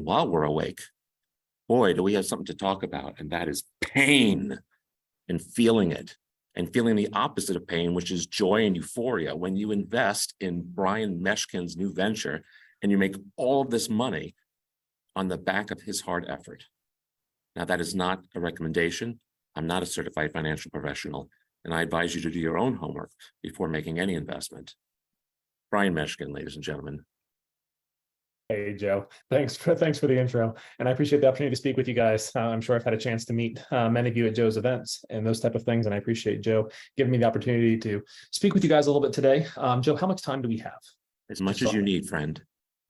And while we're awake, boy, do we have something to talk about. And that is pain and feeling it and feeling the opposite of pain, which is joy and euphoria. When you invest in Brian Meshkin's new venture and you make all of this money on the back of his hard effort. Now, that is not a recommendation. I'm not a certified financial professional, and I advise you to do your own homework before making any investment. Brian Meshkin, ladies and gentlemen. Hey, Joe. Thanks for the intro, and I appreciate the opportunity to speak with you guys. I'm sure I've had a chance to meet many of you at Joe's events and those type of things, and I appreciate Joe giving me the opportunity to speak with you guys a little bit today. Joe, how much time do we have? As much as you need, friend.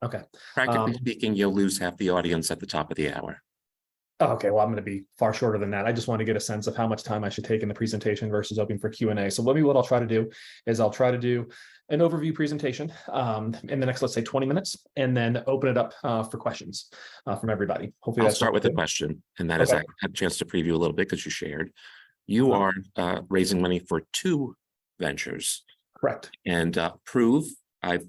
Okay. Practically speaking, you'll lose half the audience at the top of the hour. Okay, well, I'm going to be far shorter than that. I just want to get a sense of how much time I should take in the presentation versus open for Q&A. So what I'll try to do is I'll try to do an overview presentation in the next, let's say, 20 minutes, and then open it up for questions from everybody. Hopefully, I'll start with a question, and that is I had a chance to preview a little bit because you shared. You are raising money for two ventures. Correct. And Prove, I've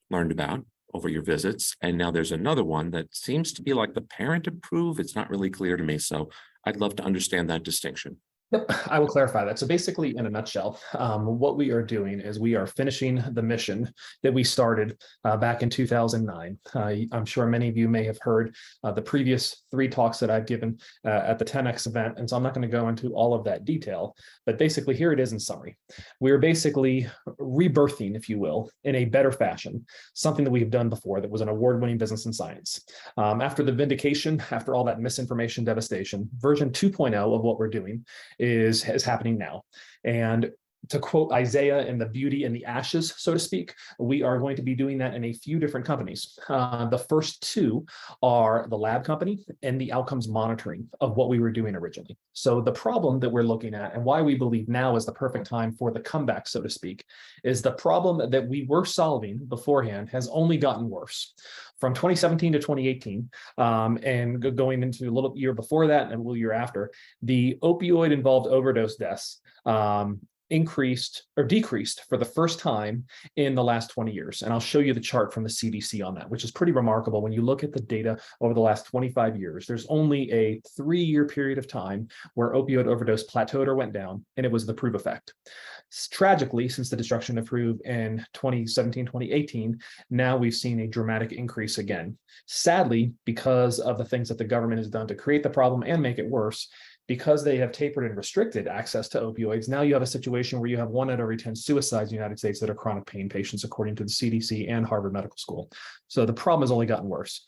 learned about over your visits. And now there's another one that seems to be like the parent of Prove. It's not really clear to me. So I'd love to understand that distinction. Yep, I will clarify that. So basically, in a nutshell, what we are doing is we are finishing the mission that we started back in 2009. I'm sure many of you may have heard the previous 3 talks that I've given at the 10X event, and so I'm not going to go into all of that detail, but basically here it is in summary. We're basically rebirthing, if you will, in a better fashion, something that we've done before that was an award-winning business in science. After the vindication, after all that misinformation devastation, version 2.0 of what we're doing is happening now. And to quote Isaiah in the beauty and the ashes, so to speak, we are going to be doing that in a few different companies. The first 2 are the lab company and the outcomes monitoring of what we were doing originally. So the problem that we're looking at and why we believe now is the perfect time for the comeback, so to speak, is the problem that we were solving beforehand has only gotten worse. From 2017 to 2018, and going into a little year before that and a little year after, the opioid-involved overdose deaths increased or decreased for the first time in the last 20 years. And I'll show you the chart from the CDC on that, which is pretty remarkable. When you look at the data over the last 25 years, there's only a 3-year period of time where opioid overdose plateaued or went down, and it was the Prove effect. Tragically, since the destruction of Prove in 2017, 2018, now we've seen a dramatic increase again. Sadly, because of the things that the government has done to create the problem and make it worse, because they have tapered and restricted access to opioids, now you have a situation where you have 1 out of every 10 suicides in the United States that are chronic pain patients, according to the CDC and Harvard Medical School. So the problem has only gotten worse.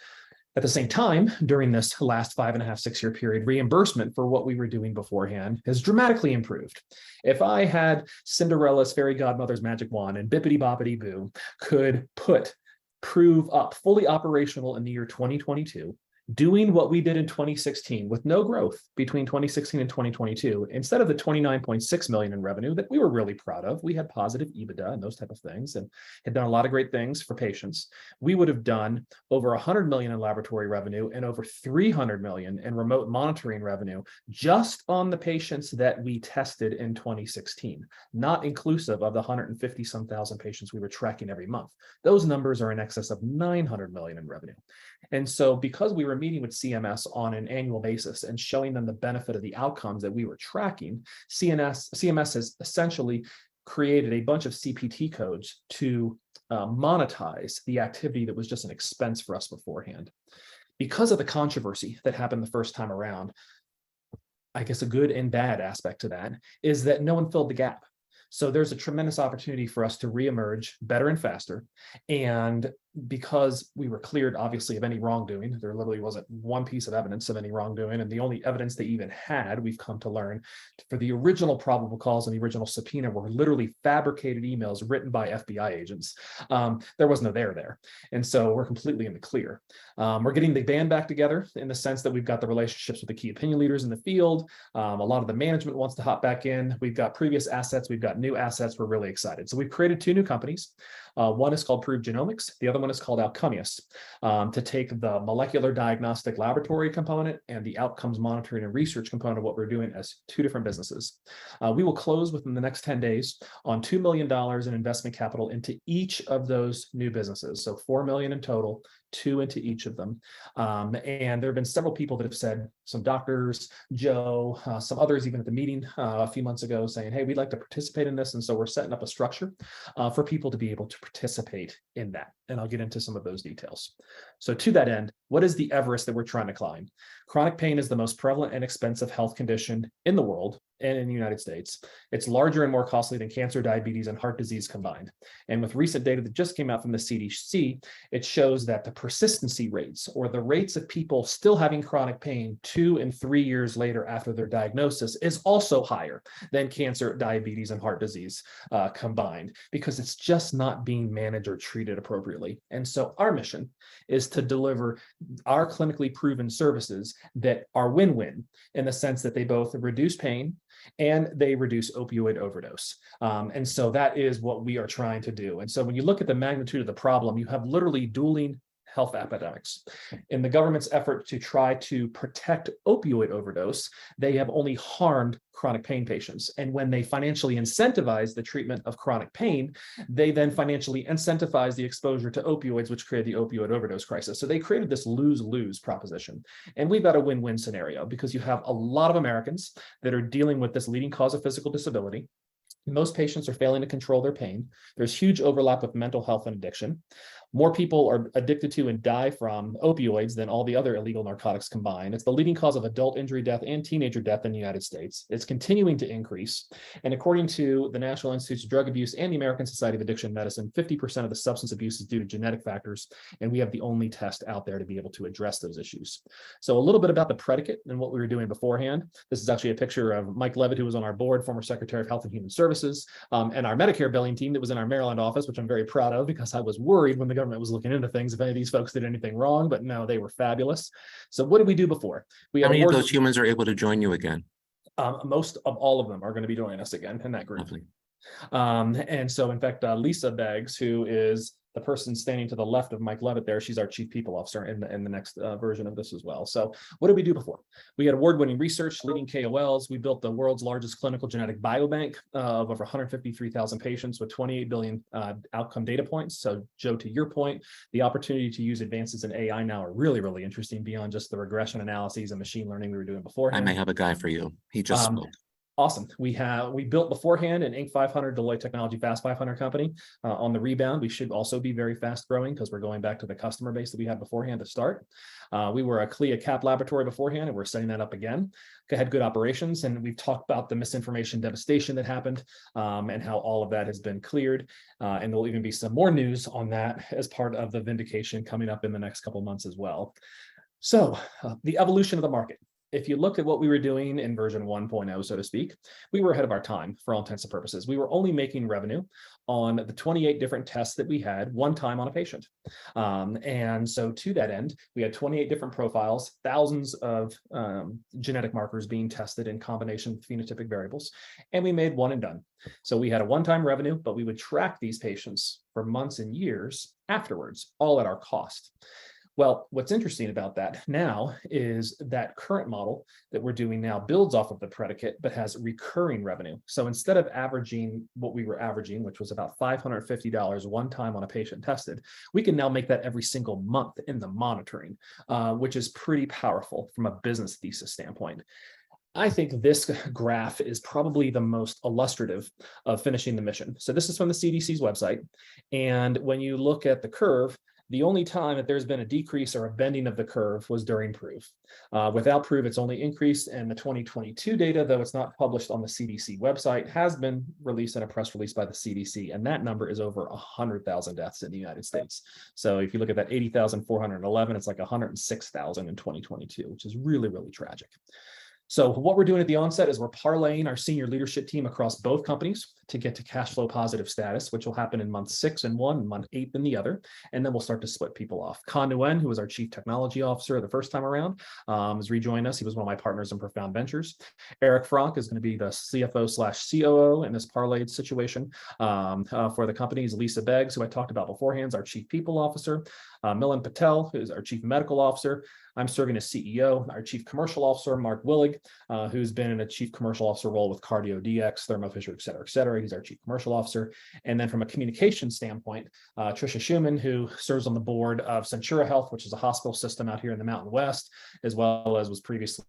At the same time, during this last 5.5, 6-year period, reimbursement for what we were doing beforehand has dramatically improved. If I had Cinderella's fairy godmother's magic wand and bippity boppity boo could put Prove up fully operational in the year 2022, doing what we did in 2016 with no growth between 2016 and 2022, instead of the 29.6 million in revenue that we were really proud of, we had positive EBITDA and those type of things and had done a lot of great things for patients. We would have done over 100 million in laboratory revenue and over 300 million in remote monitoring revenue just on the patients that we tested in 2016, not inclusive of the 150 some thousand patients we were tracking every month. Those numbers are in excess of 900 million in revenue. And so because we were meeting with CMS on an annual basis and showing them the benefit of the outcomes that we were tracking, CMS has essentially created a bunch of CPT codes to monetize the activity that was just an expense for us beforehand. Because of the controversy that happened the first time around, I guess a good and bad aspect to that is that no one filled the gap. So there's a tremendous opportunity for us to reemerge better and faster. And because we were cleared, obviously, of any wrongdoing, there literally wasn't one piece of evidence of any wrongdoing. And the only evidence they even had, we've come to learn, for the original probable cause and the original subpoena were literally fabricated emails written by FBI agents. There was no there. And so we're completely in the clear. We're getting the band back together in the sense that we've got the relationships with the key opinion leaders in the field. A lot of the management wants to hop back in. We've got previous assets. We've got new assets. We're really excited. So we've created 2 new companies. One is called Prove Genomics. The other one is called Alchemius, to take the molecular diagnostic laboratory component and the outcomes monitoring and research component of what we're doing as 2 different businesses. We will close within the next 10 days on $2 million in investment capital into each of those new businesses. So $4 million in total, 2 into each of them. And there have been several people that have said, some doctors, Joe, some others even at the meeting a few months ago saying, hey, we'd like to participate in this. And so we're setting up a structure for people to be able to participate in that. And I'll get into some of those details. So to that end, what is the Everest that we're trying to climb? Chronic pain is the most prevalent and expensive health condition in the world and in the United States. It's larger and more costly than cancer, diabetes, and heart disease combined. And with recent data that just came out from the CDC, it shows that the persistency rates, or the rates of people still having chronic pain 2 and 3 years later after their diagnosis, is also higher than cancer, diabetes, and heart disease combined, because it's just not being managed or treated appropriately. And so our mission is to deliver our clinically proven services that are win-win, in the sense that they both reduce pain and they reduce opioid overdose. And so that is what we are trying to do. And so when you look at the magnitude of the problem, you have literally dueling health epidemics. In the government's effort to try to protect opioid overdose, they have only harmed chronic pain patients. And when they financially incentivize the treatment of chronic pain, they then financially incentivize the exposure to opioids, which create the opioid overdose crisis. So they created this lose-lose proposition. And we've got a win-win scenario, because you have a lot of Americans that are dealing with this leading cause of physical disability. Most patients are failing to control their pain. There's huge overlap with mental health and addiction. More people are addicted to and die from opioids than all the other illegal narcotics combined. It's the leading cause of adult injury death and teenager death in the United States. It's continuing to increase. And according to the National Institute of Drug Abuse and the American Society of Addiction Medicine, 50% of the substance abuse is due to genetic factors, and we have the only test out there to be able to address those issues. So a little bit about the predicate and what we were doing beforehand. This is actually a picture of Mike Levitt, who was on our board, former Secretary of Health and Human Services, and our Medicare billing team that was in our Maryland office, which I'm very proud of, because I was worried when the government was looking into things if any of these folks did anything wrong, but no, they were fabulous. So what did we do before? How many of those humans are able to join you again? Most of all of them are going to be joining us again in that group. Lovely. And so in fact, Lisa Beggs, who is the person standing to the left of Mike Levitt there, she's our chief people officer in the next version of this as well. So what did we do before? We had award-winning research, leading KOLs. We built the world's largest clinical genetic biobank of over 153,000 patients with 28 billion outcome data points. So Joe, to your point, the opportunity to use advances in AI now are really, really interesting, beyond just the regression analyses and machine learning we were doing beforehand. I may have a guy for you. He just spoke. Awesome. We built beforehand an Inc. 500 Deloitte Technology Fast 500 company. On the rebound, we should also be very fast growing, because we're going back to the customer base that we had beforehand to start. We were a CLIA CAP laboratory beforehand, and we're setting that up again. Had good operations, and we've talked about the misinformation devastation that happened, and how all of that has been cleared. And there'll even be some more news on that as part of the vindication coming up in the next couple of months as well. So the evolution of the market. If you look at what we were doing in version 1.0, so to speak, we were ahead of our time for all intents and purposes. We were only making revenue on the 28 different tests that we had one time on a patient. And so to that end, we had 28 different profiles, thousands of genetic markers being tested in combination with phenotypic variables, and we made one and done. So we had a one-time revenue, but we would track these patients for months and years afterwards, all at our cost. Well, what's interesting about that now is that current model that we're doing now builds off of the predicate, but has recurring revenue. So instead of averaging what we were averaging, which was about $550 one time on a patient tested, we can now make that every single month in the monitoring, which is pretty powerful from a business thesis standpoint. I think this graph is probably the most illustrative of finishing the mission. So this is from the CDC's website. And when you look at the curve, the only time that there's been a decrease or a bending of the curve was during PROVE. Without PROVE, it's only increased, and the 2022 data, though it's not published on the CDC website, has been released in a press release by the CDC, and that number is over 100,000 deaths in the United States. So if you look at that 80,411, it's like 106,000 in 2022, which is really, really tragic. So what we're doing at the onset is we're parlaying our senior leadership team across both companies to get to cash flow positive status, which will happen in month 6 in one and month 8 in the other. And then we'll start to split people off. Con Nguyen, who was our chief technology officer the first time around, has rejoined us. He was one of my partners in Profound Ventures. Eric Frank is going to be the CFO/COO in this parlayed situation for the companies. Lisa Beggs, who I talked about beforehand, is our chief people officer. Milan Patel, who is our chief medical officer. I'm serving as CEO. Our Chief Commercial Officer, Mark Willig, who's been in a Chief Commercial Officer role with Cardio DX, Thermo Fisher, et cetera, et cetera. He's our Chief Commercial Officer. And then from a communication standpoint, Tricia Schumann, who serves on the board of Centura Health, which is a hospital system out here in the Mountain West, as well as was previously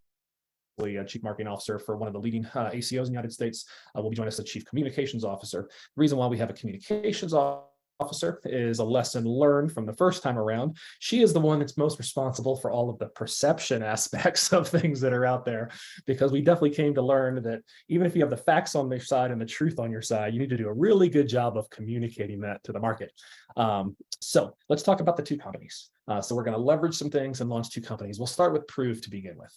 a Chief Marketing Officer for one of the leading ACOs in the United States, will be joining us as Chief Communications Officer. The reason why we have a communications officer is a lesson learned from the first time around. She is the one that's most responsible for all of the perception aspects of things that are out there, because we definitely came to learn that even if you have the facts on your side and the truth on your side, you need to do a really good job of communicating that to the market. So let's talk about the two companies. So we're going to leverage some things and launch two companies. We'll start with Prove to begin with.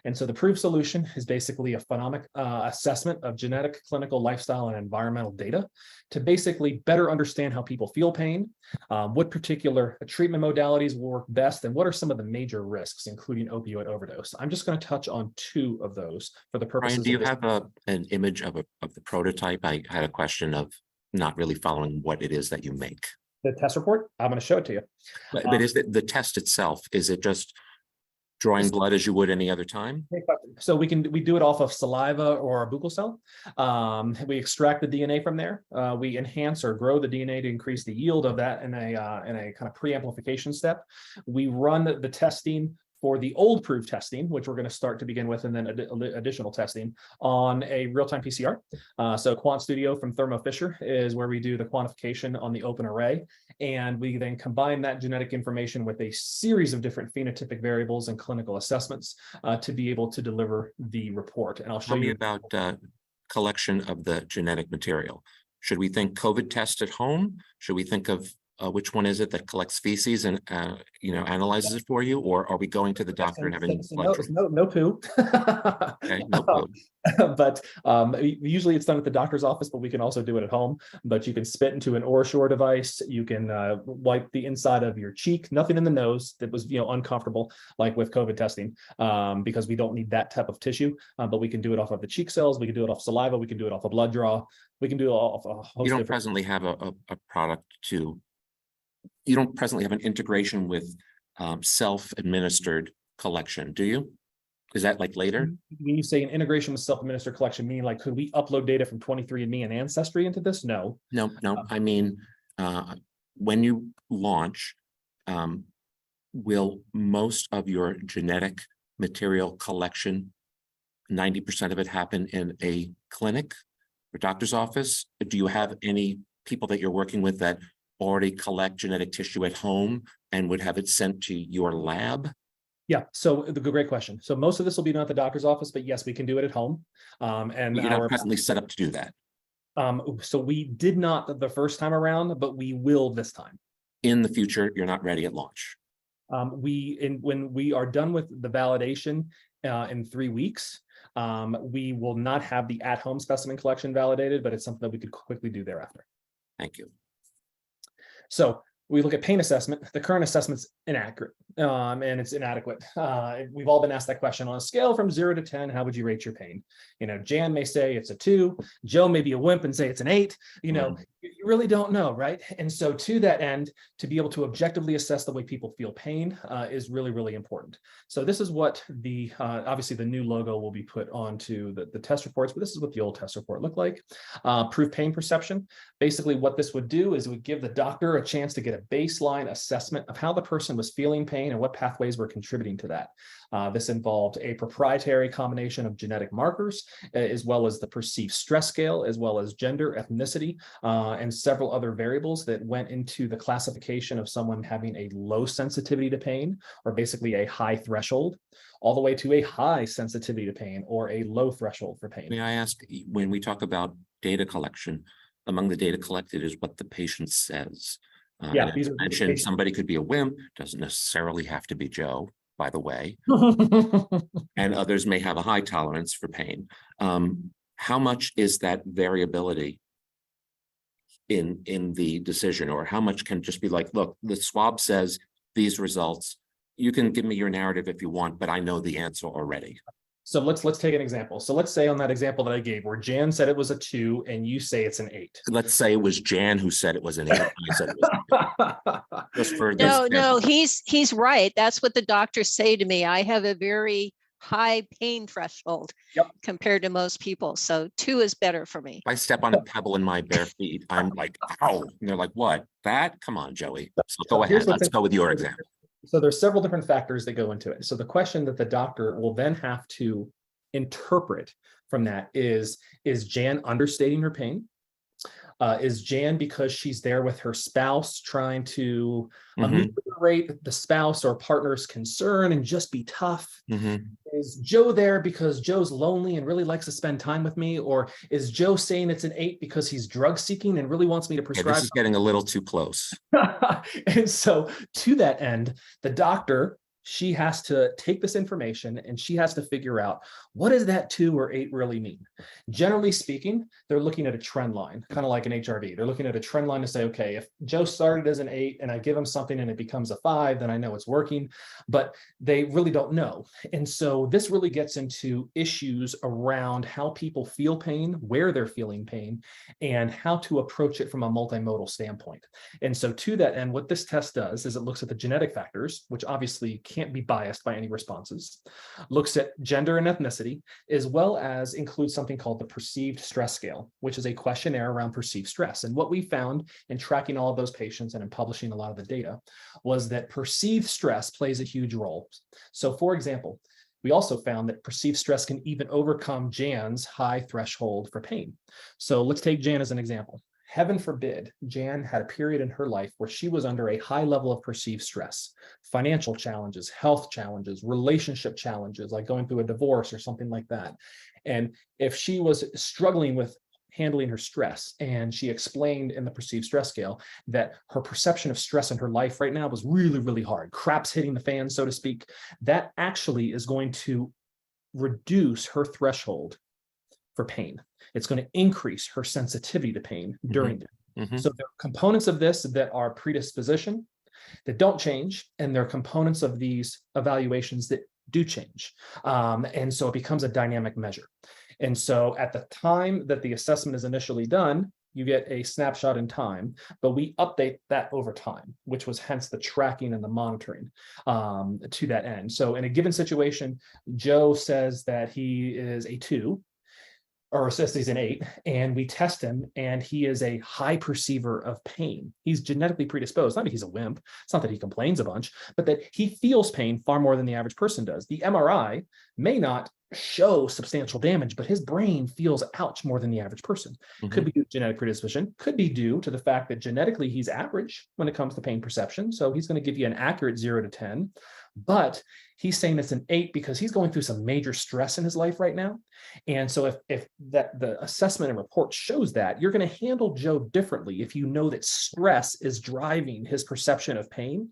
And so the Prove solution is basically a phenomic assessment of genetic, clinical, lifestyle, and environmental data to basically better understand how people feel pain, what particular treatment modalities will work best, and what are some of the major risks, including opioid overdose. I'm just going to touch on two of those for the purposes. Brian, do you have an image of the prototype? I had a question of not really following what it is that you make. The test report, I'm going to show it to you. But is the test itself, is it just drawing blood as you would any other time? So we do it off of saliva or a buccal cell. We extract the DNA from there. We enhance or grow the DNA to increase the yield of that in a kind of pre-amplification step. We run the testing for the old Prove testing, which we're going to start to begin with, and then additional testing on a real-time PCR. So Quant Studio from Thermo Fisher is where we do the quantification on the open array. And we then combine that genetic information with a series of different phenotypic variables and clinical assessments to be able to deliver the report. And I'll show you about collection of the genetic material. Should we think COVID test at home? Should we think of which one is it that collects feces and analyzes it for you, or are we going to the doctor and having no poo? Okay, no poo. But usually it's done at the doctor's office, but we can also do it at home. But you can spit into an OraSure device. You can wipe the inside of your cheek, nothing in the nose that was uncomfortable, like with COVID testing, because we don't need that type of tissue. But we can do it off of the cheek cells. We can do it off saliva. We can do it off a blood draw. We can do it off a host. You don't presently have a product to. You don't presently have an integration with self-administered collection, do you? Is that like later? When you say an integration with self-administered collection, meaning like, could we upload data from 23andMe and Ancestry into this? No. No. I mean, when you launch, will most of your genetic material collection, 90% of it, happen in a clinic or doctor's office? Do you have any people that you're working with that already collect genetic tissue at home and would have it sent to your lab? Yeah, so the great question. So most of this will be done at the doctor's office, but yes, we can do it at home. And you're not presently set up to do that. So we did not the first time around, but we will this time. In the future, you're not ready at launch. When we are done with the validation in 3 weeks, we will not have the at-home specimen collection validated, but it's something that we could quickly do thereafter. Thank you. So we look at pain assessment. The current assessment's inaccurate and it's inadequate. We've all been asked that question. On a scale from 0 to 10, how would you rate your pain? Jan may say it's a 2. Joe may be a wimp and say it's an 8. You really don't know, right? And so to that end, to be able to objectively assess the way people feel pain is really, really important. So this is what the, obviously the new logo will be put onto the test reports, but this is what the old test report looked like. Prove pain perception. Basically what this would do is it would give the doctor a chance to get a baseline assessment of how the person was feeling pain and what pathways were contributing to that. This involved a proprietary combination of genetic markers, as well as the perceived stress scale, as well as gender, ethnicity, and several other variables that went into the classification of someone having a low sensitivity to pain, or basically a high threshold, all the way to a high sensitivity to pain or a low threshold for pain. May I ask, when we talk about data collection, among the data collected is what the patient says. Yeah, these are mentioned. Somebody could be a wimp, doesn't necessarily have to be Joe, by the way, and others may have a high tolerance for pain. How much is that variability in the decision, or how much can just be like, look, the swab says these results, you can give me your narrative if you want, but I know the answer already? So let's take an example. So let's say on that example that I gave, where Jan said it was a 2 and you say it's an 8. Let's say it was Jan who said it was an 8. I said it was an 8. Just for this. No, he's right. That's what the doctors say to me. I have a very high pain threshold compared to most people. So 2 is better for me. If I step on a pebble in my bare feet, I'm like, ow. And they're like, what? That? Come on, Joey. So go ahead. Let's go with your example. So there's several different factors that go into it. So the question that the doctor will then have to interpret from that is Jan understating her pain? Is Jan, because she's there with her spouse, trying to ameliorate the spouse or partner's concern and just be tough? Is Joe there because Joe's lonely and really likes to spend time with me? Or is Joe saying it's an 8 because he's drug seeking and really wants me to prescribe? This is getting a little too close. And so to that end, the doctor, she has to take this information and she has to figure out, what does that 2 or 8 really mean? Generally speaking, they're looking at a trend line, kind of like an HRV. They're looking at a trend line to say, okay, if Joe started as an 8 and I give him something and it becomes a 5, then I know it's working, but they really don't know. And so this really gets into issues around how people feel pain, where they're feeling pain, and how to approach it from a multimodal standpoint. And so to that end, what this test does is it looks at the genetic factors, which obviously can't be biased by any responses, looks at gender and ethnicity, as well as includes something called the perceived stress scale, which is a questionnaire around perceived stress. And what we found in tracking all of those patients and in publishing a lot of the data was that perceived stress plays a huge role. So for example, we also found that perceived stress can even overcome Jan's high threshold for pain. So let's take Jan as an example. Heaven forbid, Jan had a period in her life where she was under a high level of perceived stress, financial challenges, health challenges, relationship challenges, like going through a divorce or something like that. And if she was struggling with handling her stress, and she explained in the perceived stress scale that her perception of stress in her life right now was really, really hard, crap's hitting the fan, so to speak, that actually is going to reduce her threshold for pain. It's going to increase her sensitivity to pain during it. So there are components of this that are predisposition that don't change, and there are components of these evaluations that do change. And so it becomes a dynamic measure. And so at the time that the assessment is initially done, you get a snapshot in time, but we update that over time, which was hence the tracking and the monitoring to that end. So in a given situation, Joe says that he is a 2, or says he's an 8, and we test him and he is a high perceiver of pain. He's genetically predisposed. Not that he's a wimp. It's not that he complains a bunch, but that he feels pain far more than the average person does. The MRI may not show substantial damage, but his brain feels ouch more than the average person. Could be due to genetic predisposition, could be due to the fact that genetically he's average when it comes to pain perception. So he's going to give you an accurate 0 to 10, but he's saying it's an 8 because he's going through some major stress in his life right now. And so if that the assessment and report shows that, you're going to handle Joe differently if you know that stress is driving his perception of pain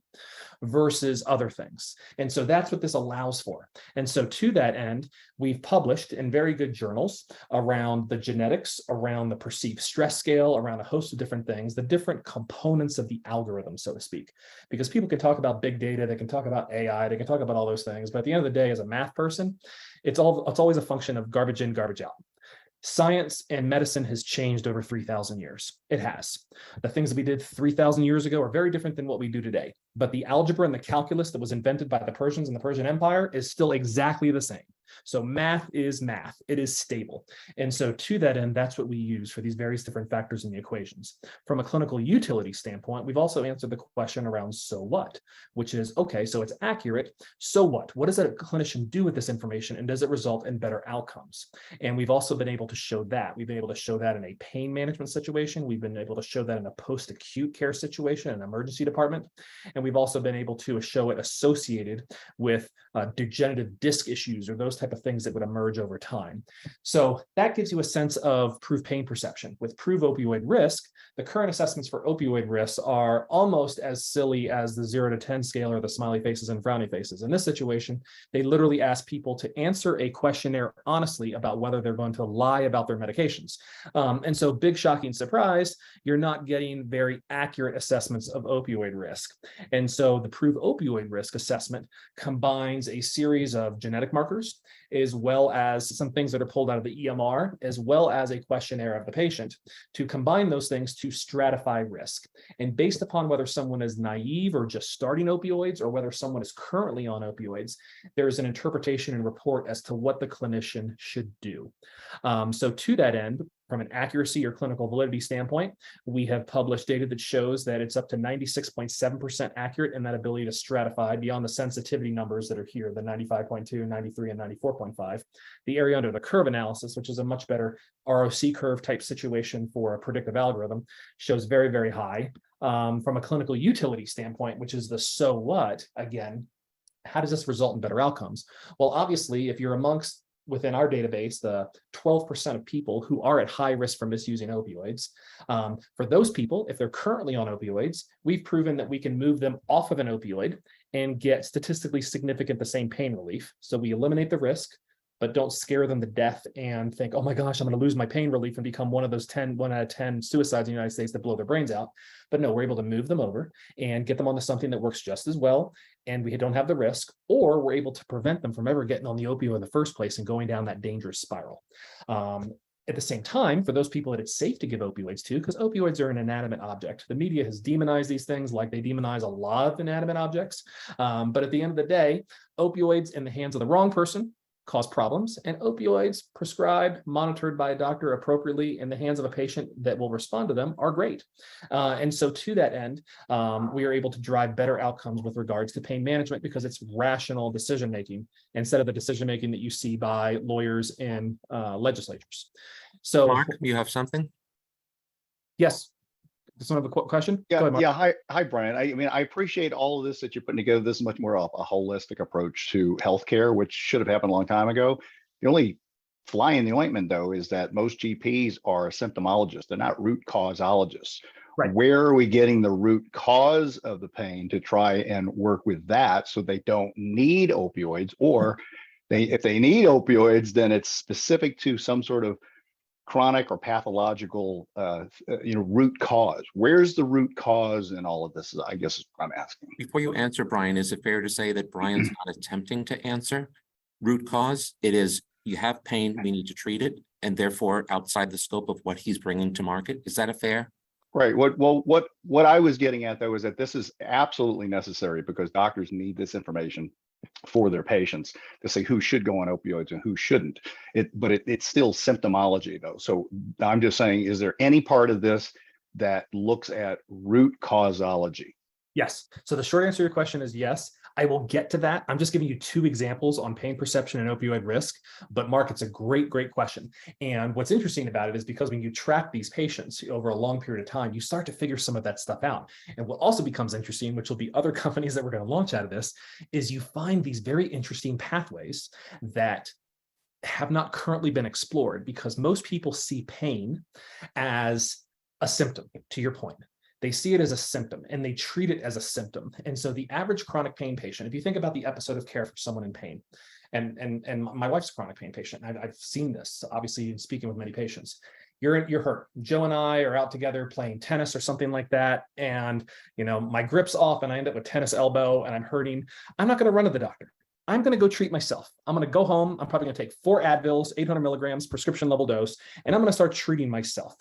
versus other things. And so that's what this allows for. And so to that end, we've published in very good journals around the genetics, around the perceived stress scale, around a host of different things, the different components of the algorithm, so to speak. Because people can talk about big data, they can talk about AI, they can talk about all those things, but at the end of the day, as a math person, it's always a function of garbage in, garbage out. Science and medicine has changed over 3,000 years. It has. The things that we did 3,000 years ago are very different than what we do today. But the algebra and the calculus that was invented by the Persians in the Persian Empire is still exactly the same. So math is math. It is stable. And so to that end, that's what we use for these various different factors in the equations. From a clinical utility standpoint, we've also answered the question around so what, which is, okay, so it's accurate. So what? What does a clinician do with this information, and does it result in better outcomes? And we've also been able to show that. We've been able to show that in a pain management situation. We've been able to show that in a post-acute care situation, an emergency department. And we've also been able to show it associated with degenerative disc issues or those type of things that would emerge over time. So that gives you a sense of proof pain perception. With prove opioid risk, the current assessments for opioid risks are almost as silly as the 0 to 10 scale or the smiley faces and frowny faces. In this situation, they literally ask people to answer a questionnaire honestly about whether they're going to lie about their medications. And so big shocking surprise, you're not getting very accurate assessments of opioid risk. And so the prove opioid risk assessment combines a series of genetic markers, as well as some things that are pulled out of the EMR, as well as a questionnaire of the patient, to combine those things to stratify risk. And based upon whether someone is naive or just starting opioids, or whether someone is currently on opioids, there is an interpretation and report as to what the clinician should do. So to that end, from an accuracy or clinical validity standpoint, we have published data that shows that it's up to 96.7% accurate in that ability to stratify beyond the sensitivity numbers that are here, the 95.2, 93, and 94.5. The area under the curve analysis, which is a much better ROC curve type situation for a predictive algorithm, shows very, very high. From a clinical utility standpoint, which is the so what, again, how does this result in better outcomes? Well, obviously, if you're amongst within our database, the 12% of people who are at high risk for misusing opioids. For those people, if they're currently on opioids, we've proven that we can move them off of an opioid and get statistically significant the same pain relief. So we eliminate the risk, but don't scare them to death and think, oh my gosh, I'm going to lose my pain relief and become one of those 1 out of 10 suicides in the United States that blow their brains out. But no, we're able to move them over and get them onto something that works just as well, and we don't have the risk, or we're able to prevent them from ever getting on the opioid in the first place and going down that dangerous spiral. At the same time, for those people that it's safe to give opioids to, because opioids are an inanimate object. The media has demonized these things like they demonize a lot of inanimate objects. But at the end of the day, opioids in the hands of the wrong person cause problems, and opioids prescribed, monitored by a doctor appropriately in the hands of a patient that will respond to them are great. And so to that end, we are able to drive better outcomes with regards to pain management because it's rational decision-making instead of the decision-making that you see by lawyers and legislators. So Mark, you have something? Yes. Does someone have a question? Yeah, Go ahead, Mark. yeah. Hi, Brian. I mean, I appreciate all of this that you're putting together. This is much more of a holistic approach to healthcare, which should have happened a long time ago. The only fly in the ointment, though, is that most GPs are symptomologists. They're not root causeologists. Right. Where are we getting the root cause of the pain to try and work with that so they don't need opioids, or if they need opioids, then it's specific to some sort of chronic or pathological root cause. Where's the root cause in all of this, I guess is what I'm asking. Before you answer, Brian, is it fair to say that Brian's not attempting to answer root cause? It is, you have pain, we need to treat it, and therefore outside the scope of what he's bringing to market. Is that a fair? Right. What I was getting at, though, is that this is absolutely necessary because doctors need this information for their patients to say who should go on opioids and who shouldn't. But it's still symptomology, though. So I'm just saying, is there any part of this that looks at root causology? Yes. So the short answer to your question is yes. I will get to that. I'm just giving you 2 examples on pain perception and opioid risk. But Mark, it's a great question. And what's interesting about it is because when you track these patients over a long period of time, you start to figure some of that stuff out. And what also becomes interesting, which will be other companies that we're going to launch out of this, is you find these very interesting pathways that have not currently been explored because most people see pain as a symptom, to your point. They see it as a symptom and they treat it as a symptom. And so the average chronic pain patient, if you think about the episode of care for someone in pain, and my wife's a chronic pain patient, I've seen this, obviously, speaking with many patients. You're hurt. Joe and I are out together playing tennis or something like that. And, my grip's off and I end up with tennis elbow and I'm hurting. I'm not going to run to the doctor. I'm going to go treat myself. I'm going to go home. I'm probably going to take 4 Advils, 800 milligrams, prescription level dose, and I'm going to start treating myself.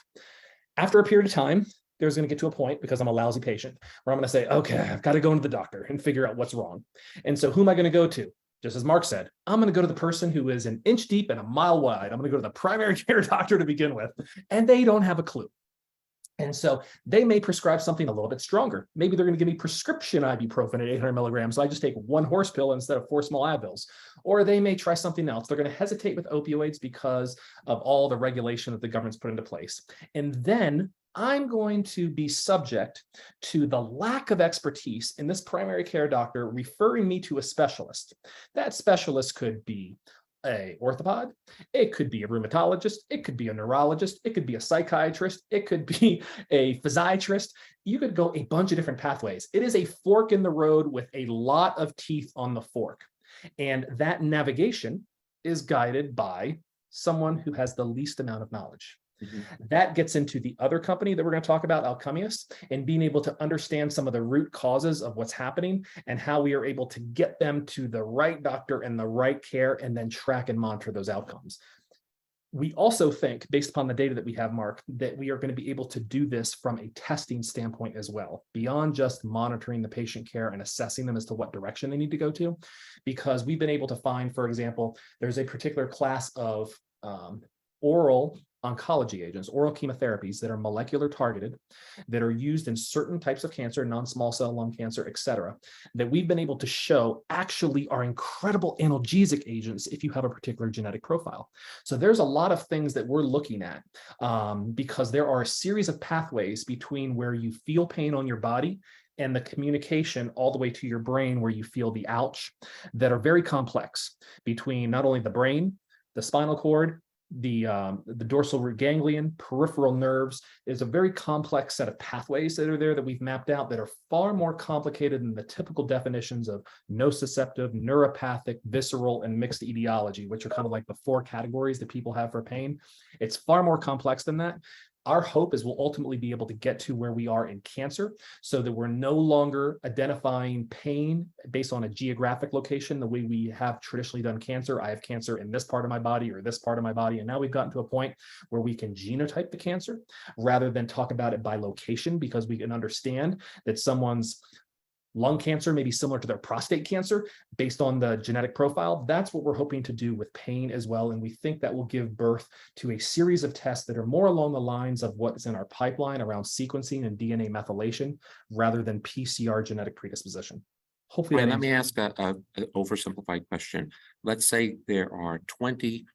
After a period of time, there's going to get to a point, because I'm a lousy patient, where I'm going to say, okay, I've got to go into the doctor and figure out what's wrong. And so who am I going to go to? Just as Mark said, I'm going to go to the person who is an inch deep and a mile wide. I'm going to go to the primary care doctor to begin with, and they don't have a clue. And so they may prescribe something a little bit stronger. Maybe they're going to give me prescription ibuprofen at 800 milligrams. So I just take 1 horse pill instead of 4 small Advils. Or they may try something else. They're going to hesitate with opioids because of all the regulation that the government's put into place. And then I'm going to be subject to the lack of expertise in this primary care doctor referring me to a specialist. That specialist could be a orthopod, it could be a rheumatologist, it could be a neurologist, it could be a psychiatrist, it could be a physiatrist. You could go a bunch of different pathways. It is a fork in the road with a lot of teeth on the fork. And that navigation is guided by someone who has the least amount of knowledge. That gets into the other company that we're going to talk about, Alchemius, and being able to understand some of the root causes of what's happening and how we are able to get them to the right doctor and the right care, and then track and monitor those outcomes. We also think, based upon the data that we have, Mark, that we are going to be able to do this from a testing standpoint as well, beyond just monitoring the patient care and assessing them as to what direction they need to go to, because we've been able to find, for example, there's a particular class of oral oncology agents, oral chemotherapies that are molecular targeted, that are used in certain types of cancer, non-small cell lung cancer, et cetera, that we've been able to show actually are incredible analgesic agents if you have a particular genetic profile. So there's a lot of things that we're looking at because there are a series of pathways between where you feel pain on your body and the communication all the way to your brain where you feel the ouch, that are very complex between not only the brain, the spinal cord, the dorsal root ganglion, peripheral nerves. Is a very complex set of pathways that are there that we've mapped out that are far more complicated than the typical definitions of nociceptive, neuropathic, visceral, and mixed etiology, which are kind of like the 4 categories that people have for pain. It's far more complex than that. Our hope is we'll ultimately be able to get to where we are in cancer so that we're no longer identifying pain based on a geographic location the way we have traditionally done cancer. I have cancer in this part of my body or this part of my body. And now we've gotten to a point where we can genotype the cancer rather than talk about it by location, because we can understand that someone's lung cancer may be similar to their prostate cancer based on the genetic profile. That's what we're hoping to do with pain as well. And we think that will give birth to a series of tests that are more along the lines of what's in our pipeline around sequencing and DNA methylation rather than PCR genetic predisposition. Hopefully, Right, let me ask a oversimplified question. Let's say there are 20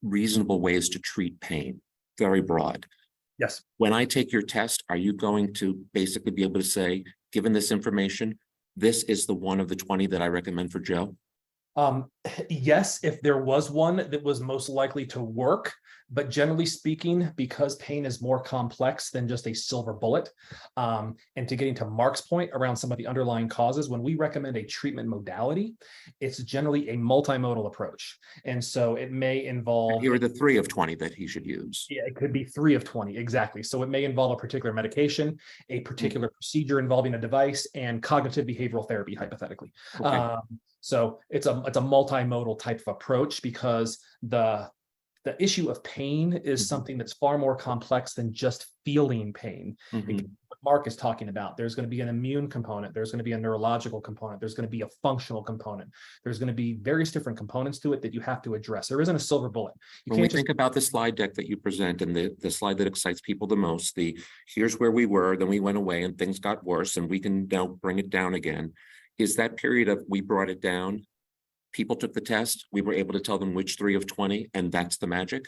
reasonable ways to treat pain, very broad. Yes. When I take your test, are you going to basically be able to say, given this information, this is the one of the 20 that I recommend for Joe? Yes, if there was one that was most likely to work, but generally speaking, because pain is more complex than just a silver bullet, and to getting to Mark's point around some of the underlying causes, when we recommend a treatment modality, it's generally a multimodal approach. And so it may involve— Here are the 3 of 20 that he should use. Yeah, it could be 3 of 20, exactly. So it may involve a particular medication, a particular procedure involving a device, and cognitive behavioral therapy, hypothetically. Okay. So it's a multimodal type of approach, because the issue of pain is something that's far more complex than just feeling pain. What Mark is talking about, there's going to be an immune component, there's going to be a neurological component, there's going to be a functional component, there's going to be various different components to it that you have to address. There isn't a silver bullet. When we think about the slide deck that you present, and the slide that excites people the most, here's where we were, then we went away and things got worse, and we can now bring it down again. Is that period of we brought it down, people took the test, we were able to tell them which 3 of 20, and that's the magic?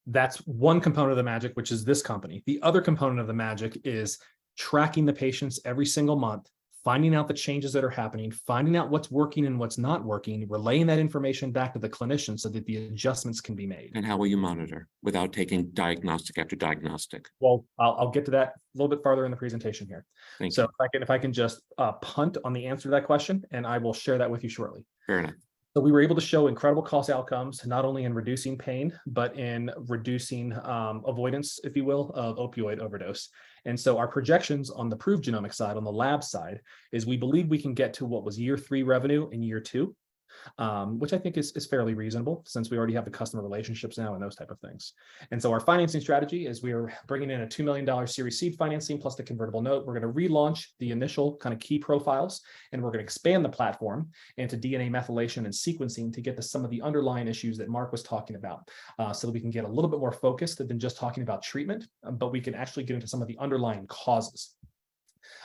That's one component of the magic, which is this company. The other component of the magic is tracking the patients every single month, finding out the changes that are happening, finding out what's working and what's not working, relaying that information back to the clinician so that the adjustments can be made. And how will you monitor without taking diagnostic after diagnostic? Well, I'll get to that a little bit farther in the presentation here. Thank so you. if I can just punt on the answer to that question, and I will share that with you shortly. Fair enough. So we were able to show incredible cost outcomes, not only in reducing pain, but in reducing avoidance, if you will, of opioid overdose. And so our projections on the proved genomic side, on the lab side, is we believe we can get to what was year 3 revenue in year 2. Which I think is fairly reasonable, since we already have the customer relationships now and those type of things. And so our financing strategy is we are bringing in a $2 million Series Seed financing plus the convertible note. We're going to relaunch the initial kind of key profiles, and we're going to expand the platform into DNA methylation and sequencing to get to some of the underlying issues that Mark was talking about, so that we can get a little bit more focused than just talking about treatment, but we can actually get into some of the underlying causes.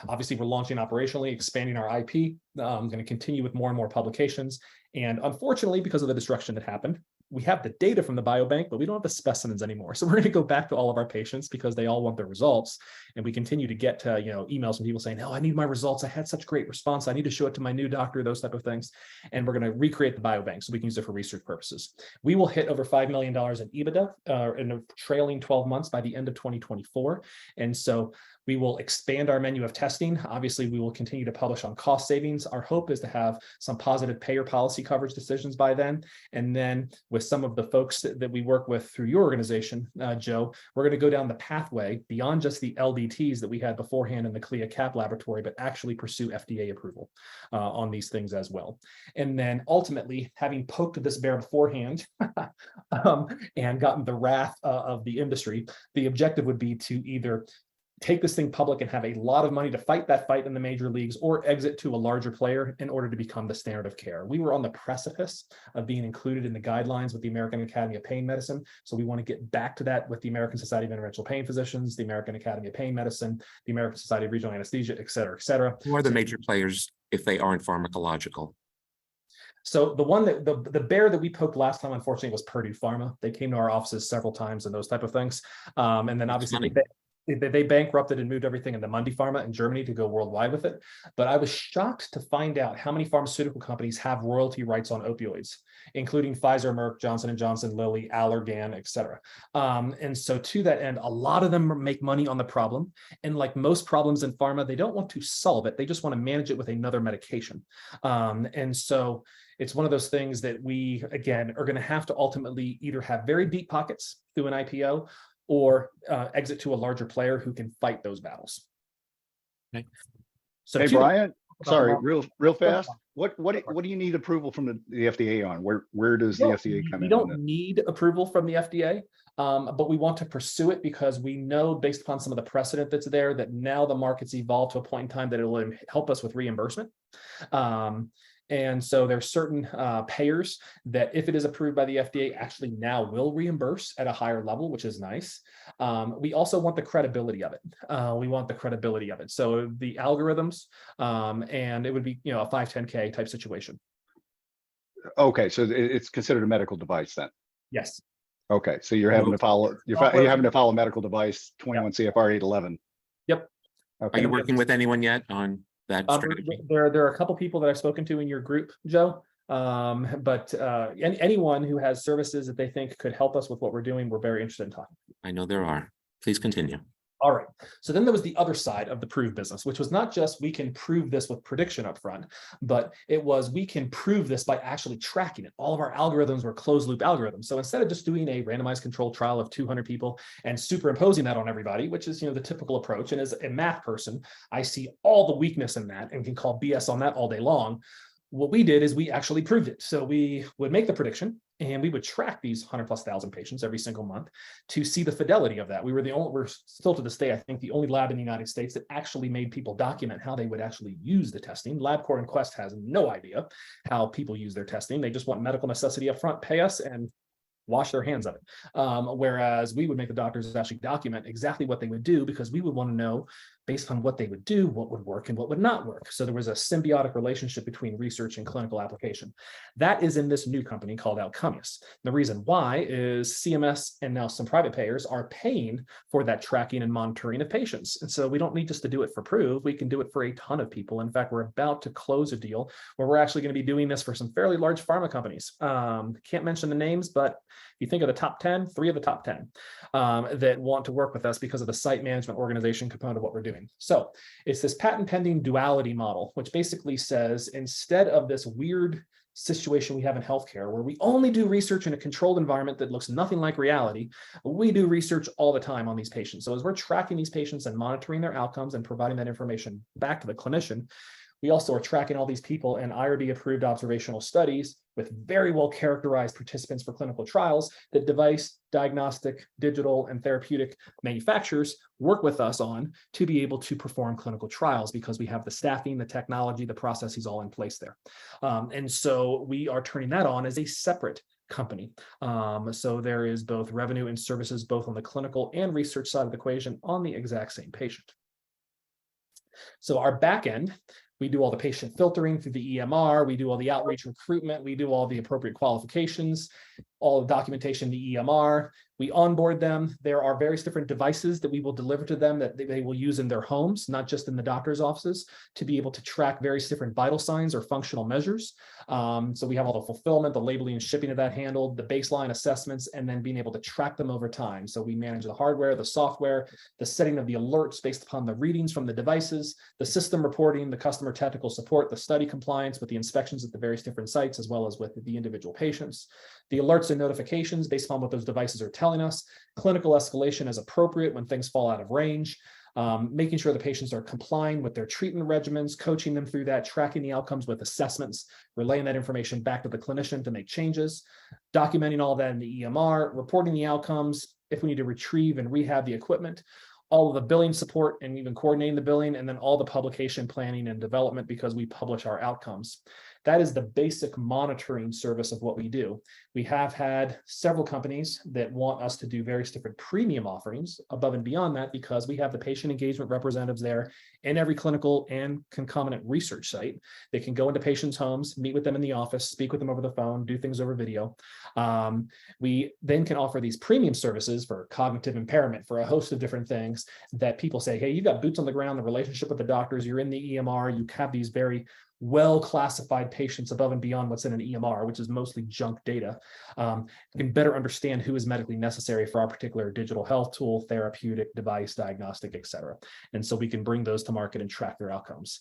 Obviously, we're launching operationally, expanding our IP. I'm going to continue with more and more publications. And unfortunately, because of the destruction that happened, we have the data from the biobank, but we don't have the specimens anymore. So we're going to go back to all of our patients because they all want their results. And we continue to get emails from people saying, "Oh, I need my results. I had such great response. I need to show it to my new doctor," those type of things. And we're going to recreate the biobank so we can use it for research purposes. We will hit over $5 million in EBITDA in the trailing 12 months by the end of 2024. And so We will expand our menu of testing. Obviously, we will continue to publish on cost savings. Our hope is to have some positive payer policy coverage decisions by then. And then with some of the folks that we work with through your organization, Joe, we're going to go down the pathway beyond just the LDTs that we had beforehand in the CLIA CAP laboratory, but actually pursue FDA approval on these things as well. And then ultimately, having poked this bear beforehand and gotten the wrath of the industry, the objective would be to either take this thing public and have a lot of money to fight that fight in the major leagues, or exit to a larger player in order to become the standard of care. We were on the precipice of being included in the guidelines with the American Academy of Pain Medicine. So we want to get back to that with the American Society of Interventional Pain Physicians, the American Academy of Pain Medicine, the American Society of Regional Anesthesia, et cetera, et cetera. Who are the major players if they aren't pharmacological? So the one that the bear that we poked last time, unfortunately, was Purdue Pharma. They came to our offices several times and those type of things. And then obviously they bankrupted and moved everything into Mundi Pharma in Germany to go worldwide with it. But I was shocked to find out how many pharmaceutical companies have royalty rights on opioids, including Pfizer, Merck, Johnson & Johnson, Lilly, Allergan, et cetera. And so to that end, a lot of them make money on the problem. And like most problems in pharma, they don't want to solve it. They just want to manage it with another medication. And so it's one of those things that we, again, are going to have to ultimately either have very deep pockets through an IPO or exit to a larger player who can fight those battles. Okay. So hey, Brian, sorry, real fast. What do you need approval from the FDA on? Where does the FDA come in? We don't need approval from the FDA, but we want to pursue it because we know, based upon some of the precedent that's there, that now the market's evolved to a point in time that it will help us with reimbursement. And so there's certain payers that, if it is approved by the FDA, actually now will reimburse at a higher level, which is nice. We also want the credibility of it. We want the credibility of it. So the algorithms, and it would be, a 510K type situation. Okay, so it's considered a medical device then. Yes. Okay, so you're having to follow medical device 21 CFR 811. Yep. Okay. Are you working with anyone yet on that strategy? There are a couple people that I've spoken to in your group, Joe. But anyone who has services that they think could help us with what we're doing, we're very interested in talking. I know there are. Please continue. All right. So then there was the other side of the prove business, which was not just we can prove this with prediction up front, but it was we can prove this by actually tracking it. All of our algorithms were closed loop algorithms. So instead of just doing a randomized controlled trial of 200 people and superimposing that on everybody, which is the typical approach, and as a math person, I see all the weakness in that and can call BS on that all day long. What we did is we actually proved it. So we would make the prediction and we would track these 100,000+ patients every single month to see the fidelity of that. We're still to this day, I think, the only lab in the United States that actually made people document how they would actually use the testing. LabCorp and Quest has no idea how people use their testing. They just want medical necessity up front, pay us, and wash their hands of it. Whereas we would make the doctors actually document exactly what they would do, because we would want to know, based on what they would do, what would work and what would not work. So there was a symbiotic relationship between research and clinical application. That is in this new company called Alcumius. The reason why is CMS and now some private payers are paying for that tracking and monitoring of patients. And so we don't need just to do it for prove, we can do it for a ton of people. In fact, we're about to close a deal where we're actually going to be doing this for some fairly large pharma companies. Can't mention the names, but if you think of the top 10, 3 of the top 10 that want to work with us because of the site management organization component of what we're doing. So it's this patent pending duality model, which basically says, instead of this weird situation we have in healthcare where we only do research in a controlled environment that looks nothing like reality, we do research all the time on these patients. So as we're tracking these patients and monitoring their outcomes and providing that information back to the clinician, we also are tracking all these people in IRB-approved observational studies with very well characterized participants for clinical trials that device, diagnostic, digital, and therapeutic manufacturers work with us on to be able to perform clinical trials, because we have the staffing, the technology, the processes all in place there. And so we are turning that on as a separate company. So there is both revenue and services, both on the clinical and research side of the equation on the exact same patient. So our back end, we do all the patient filtering through the EMR, we do all the outreach recruitment, we do all the appropriate qualifications. all the documentation, the EMR, we onboard them. There are various different devices that we will deliver to them that they will use in their homes, not just in the doctor's offices, to be able to track various different vital signs or functional measures. So we have all the fulfillment, the labeling and shipping of that handled, the baseline assessments, and then being able to track them over time. So we manage the hardware, the software, the setting of the alerts based upon the readings from the devices, the system reporting, the customer technical support, the study compliance with the inspections at the various different sites, as well as with the individual patients, the alerts and notifications based upon what those devices are telling us, clinical escalation as appropriate when things fall out of range, making sure the patients are complying with their treatment regimens, coaching them through that, tracking the outcomes with assessments, relaying that information back to the clinician to make changes, documenting all that in the EMR, reporting the outcomes, if we need to retrieve and rehab the equipment, all of the billing support and even coordinating the billing, and then all the publication planning and development because we publish our outcomes. That is the basic monitoring service of what we do. We have had several companies that want us to do various different premium offerings above and beyond that because we have the patient engagement representatives there in every clinical and concomitant research site. They can go into patients' homes, meet with them in the office, speak with them over the phone, do things over video. We then can offer these premium services for cognitive impairment, for a host of different things that people say, hey, you've got boots on the ground, the relationship with the doctors, you're in the EMR, you have these very well-classified patients above and beyond what's in an EMR, which is mostly junk data, can better understand who is medically necessary for our particular digital health tool, therapeutic device, diagnostic, et cetera. And so we can bring those to market and track their outcomes.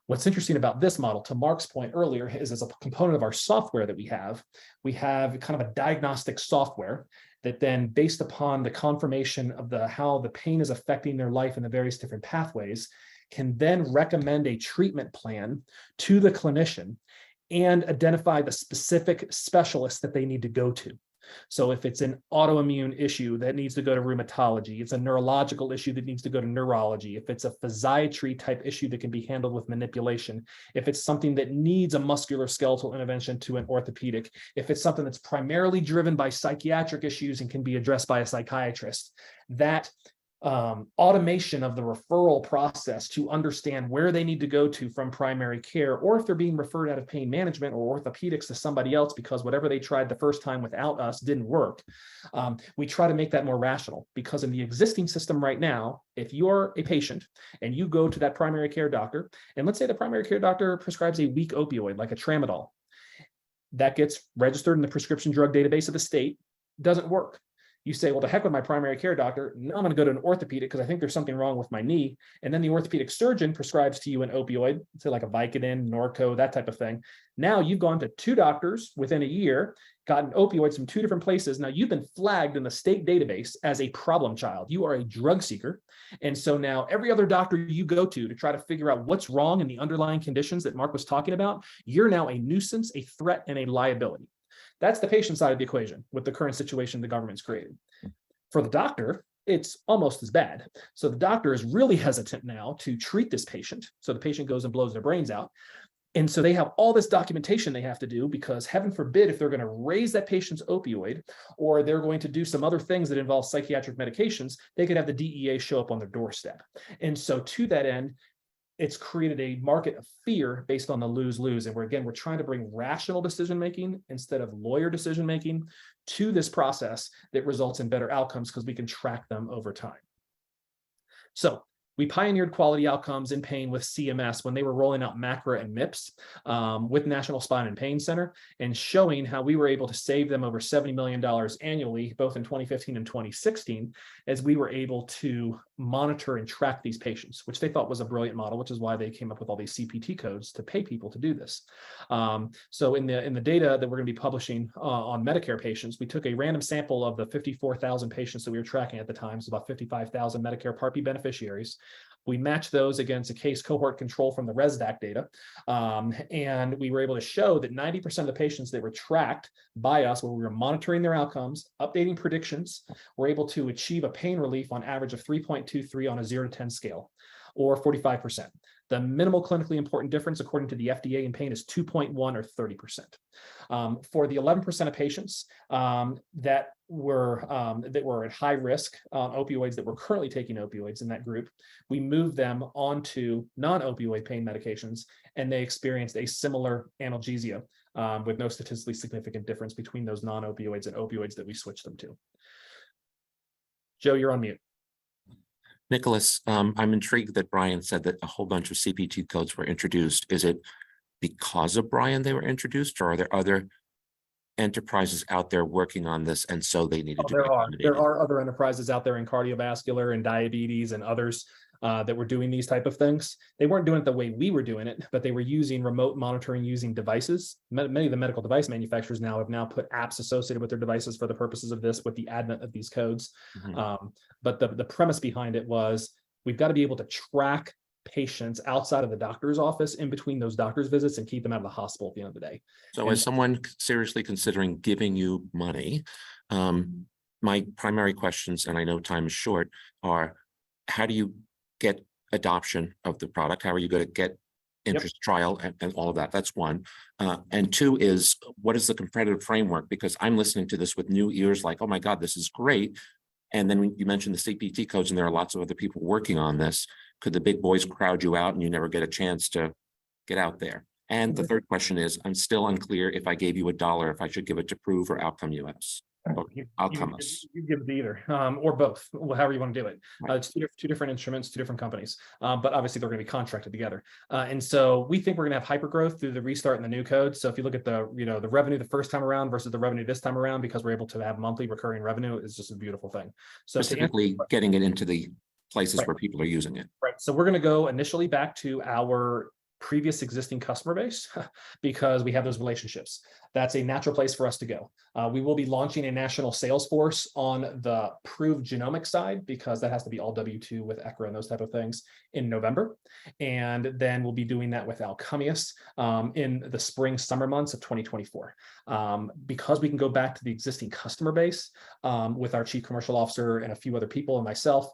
What's interesting about this model, to Mark's point earlier, is as a component of our software that we have kind of a diagnostic software that then, based upon the confirmation of how the pain is affecting their life in the various different pathways, can then recommend a treatment plan to the clinician and identify the specific specialist that they need to go to. So if it's an autoimmune issue that needs to go to rheumatology, it's a neurological issue that needs to go to neurology, if it's a physiatry type issue that can be handled with manipulation, if it's something that needs a musculoskeletal intervention to an orthopedic, if it's something that's primarily driven by psychiatric issues and can be addressed by a psychiatrist, that automation of the referral process to understand where they need to go to from primary care, or if they're being referred out of pain management or orthopedics to somebody else because whatever they tried the first time without us didn't work. We try to make that more rational, because in the existing system right now, if you're a patient and you go to that primary care doctor, and let's say the primary care doctor prescribes a weak opioid like a tramadol, that gets registered in the prescription drug database of the state, doesn't work. You say, well, to heck with my primary care doctor. Now I'm going to go to an orthopedic because I think there's something wrong with my knee. And then the orthopedic surgeon prescribes to you an opioid, say like a Vicodin, Norco, that type of thing. Now you've gone to 2 doctors within a year, gotten opioids from 2 different places. Now you've been flagged in the state database as a problem child. You are a drug seeker. And so now every other doctor you go to try to figure out what's wrong in the underlying conditions that Mark was talking about, you're now a nuisance, a threat, and a liability. That's the patient side of the equation with the current situation the government's created. For the doctor, it's almost as bad. So the doctor is really hesitant now to treat this patient. So the patient goes and blows their brains out. And so they have all this documentation they have to do because, heaven forbid, if they're going to raise that patient's opioid or they're going to do some other things that involve psychiatric medications, they could have the DEA show up on their doorstep. And so to that end, it's created a market of fear based on the lose-lose. And we're trying to bring rational decision-making instead of lawyer decision-making to this process that results in better outcomes because we can track them over time. So we pioneered quality outcomes in pain with CMS when they were rolling out MACRA and MIPS with National Spine and Pain Center, and showing how we were able to save them over $70 million annually, both in 2015 and 2016, as we were able to monitor and track these patients, which they thought was a brilliant model, which is why they came up with all these CPT codes to pay people to do this. So in the data that we're going to be publishing on Medicare patients, we took a random sample of the 54,000 patients that we were tracking at the time, so about 55,000 Medicare Part B beneficiaries. We matched those against a case cohort control from the ResDac data. And we were able to show that 90% of the patients that were tracked by us, where we were monitoring their outcomes, updating predictions, were able to achieve a pain relief on average of 3.23 on a 0 to 10 scale, or 45%. The minimal clinically important difference, according to the FDA in pain, is 2.1 or 30%. For the 11% of patients that were at high risk opioids, that were currently taking opioids in that group, we moved them onto non-opioid pain medications, and they experienced a similar analgesia with no statistically significant difference between those non-opioids and opioids that we switched them to. Joe, you're on mute. Nicholas, I'm intrigued that Brian said that a whole bunch of CPT codes were introduced. Is it because of Brian they were introduced, or are there other enterprises out there working on this and so they needed to be accommodated? There are other enterprises out there in cardiovascular and diabetes and others that were doing these type of things. They weren't doing it the way we were doing it, but they were using remote monitoring using devices. Many of the medical device manufacturers have now put apps associated with their devices for the purposes of this with the advent of these codes. But the premise behind it was we've got to be able to track patients outside of the doctor's office in between those doctor's visits and keep them out of the hospital at the end of the day. So as someone seriously considering giving you money, my primary questions, and I know time is short, are how do you get adoption of the product? How are you going to get interest trial and all of that? That's one. And two is, what is the competitive framework? Because I'm listening to this with new ears like, oh my God, this is great. And then when you mentioned the CPT codes and there are lots of other people working on this, could the big boys crowd you out and you never get a chance to get out there? And the third question is, I'm still unclear if I gave you $1, if I should give it to Prove or Outcome US. Outcomes. You give it either, or both, however you want to do it. It's two different instruments, two different companies, but obviously they're going to be contracted together. And so we think we're going to have hyper growth through the restart and the new code. So if you look at the the revenue the first time around versus the revenue this time around, because we're able to have monthly recurring revenue, is just a beautiful thing. So specifically getting it into the places where people are using it. Right. So we're going to go initially back to our previous existing customer base because we have those relationships. That's a natural place for us to go. We will be launching a national sales force on the Prove genomic side because that has to be all W2 with ECRA and those type of things in November. And then we'll be doing that with Alchemius in the spring, summer months of 2024. Because we can go back to the existing customer base with our chief commercial officer and a few other people and myself,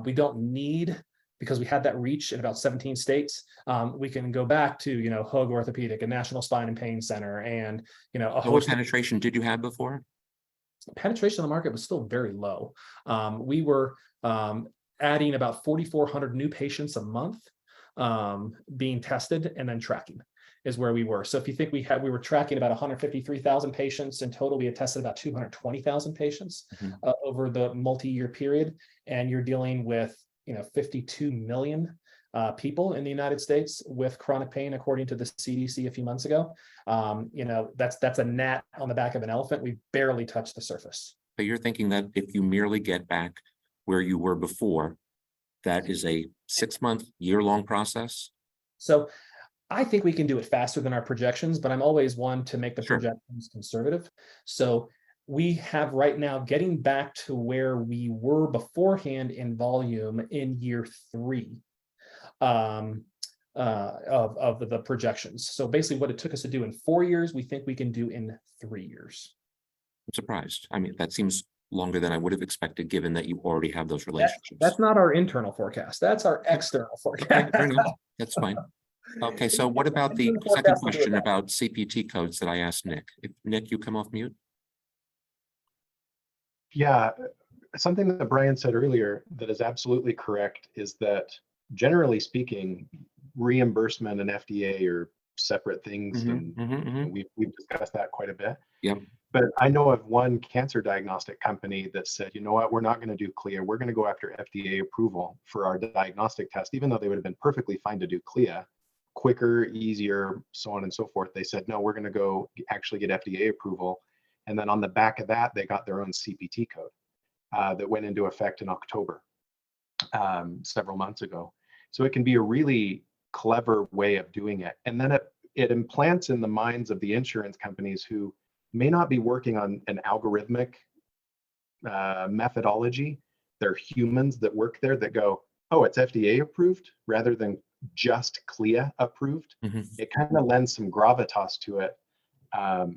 we don't need, because we had that reach in about 17 states, we can go back to, Hoag Orthopedic and National Spine and Pain Center and, what penetration did you have before? Penetration in the market was still very low. We were adding about 4,400 new patients a month being tested and then tracking is where we were. So if you think we were tracking about 153,000 patients in total, we had tested about 220,000 patients over the multi-year period. And you're dealing with 52 million people in the United States with chronic pain, according to the CDC a few months ago. That's a gnat on the back of an elephant. We barely touched the surface. But you're thinking that if you merely get back where you were before, that is a 6-month, year-long process? So I think we can do it faster than our projections, but I'm always one to make the projections conservative. So we have right now getting back to where we were beforehand in volume in year 3 of the projections. So basically what it took us to do in 4 years, we think we can do in 3 years. I'm surprised. I mean, that seems longer than I would have expected, given that you already have those relationships. That's not our internal forecast. That's our external forecast. That's fine. Okay, so what about the second question about CPT codes that I asked Nick? If Nick, you come off mute. Yeah, something that Brian said earlier that is absolutely correct is that generally speaking, reimbursement and FDA are separate things, and we've discussed that quite a bit. Yep. But I know of one cancer diagnostic company that said, you know what, we're not going to do CLIA. We're going to go after FDA approval for our diagnostic test, even though they would have been perfectly fine to do CLIA, quicker, easier, so on and so forth. They said, no, we're going to go actually get FDA approval. And then on the back of that, they got their own CPT code that went into effect in October, several months ago. So it can be a really clever way of doing it. And then it implants in the minds of the insurance companies who may not be working on an algorithmic methodology. They're humans that work there that go, oh, it's FDA approved rather than just CLIA approved. It kind of lends some gravitas to it.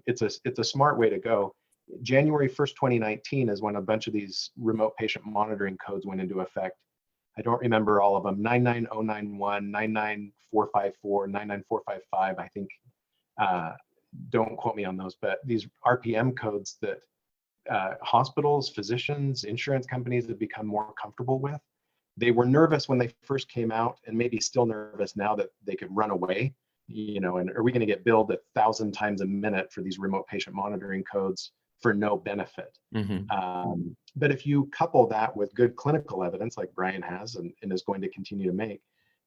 It's a smart way to go. January 1st, 2019 is when a bunch of these remote patient monitoring codes went into effect. I don't remember all of them. 99091, 99454, 99455, I think. Don't quote me on those, but these RPM codes that hospitals, physicians, insurance companies have become more comfortable with. They were nervous when they first came out and maybe still nervous now that they could run away And are we going to get billed 1,000 times a minute for these remote patient monitoring codes for no benefit? But if you couple that with good clinical evidence, like Brian has and is going to continue to make,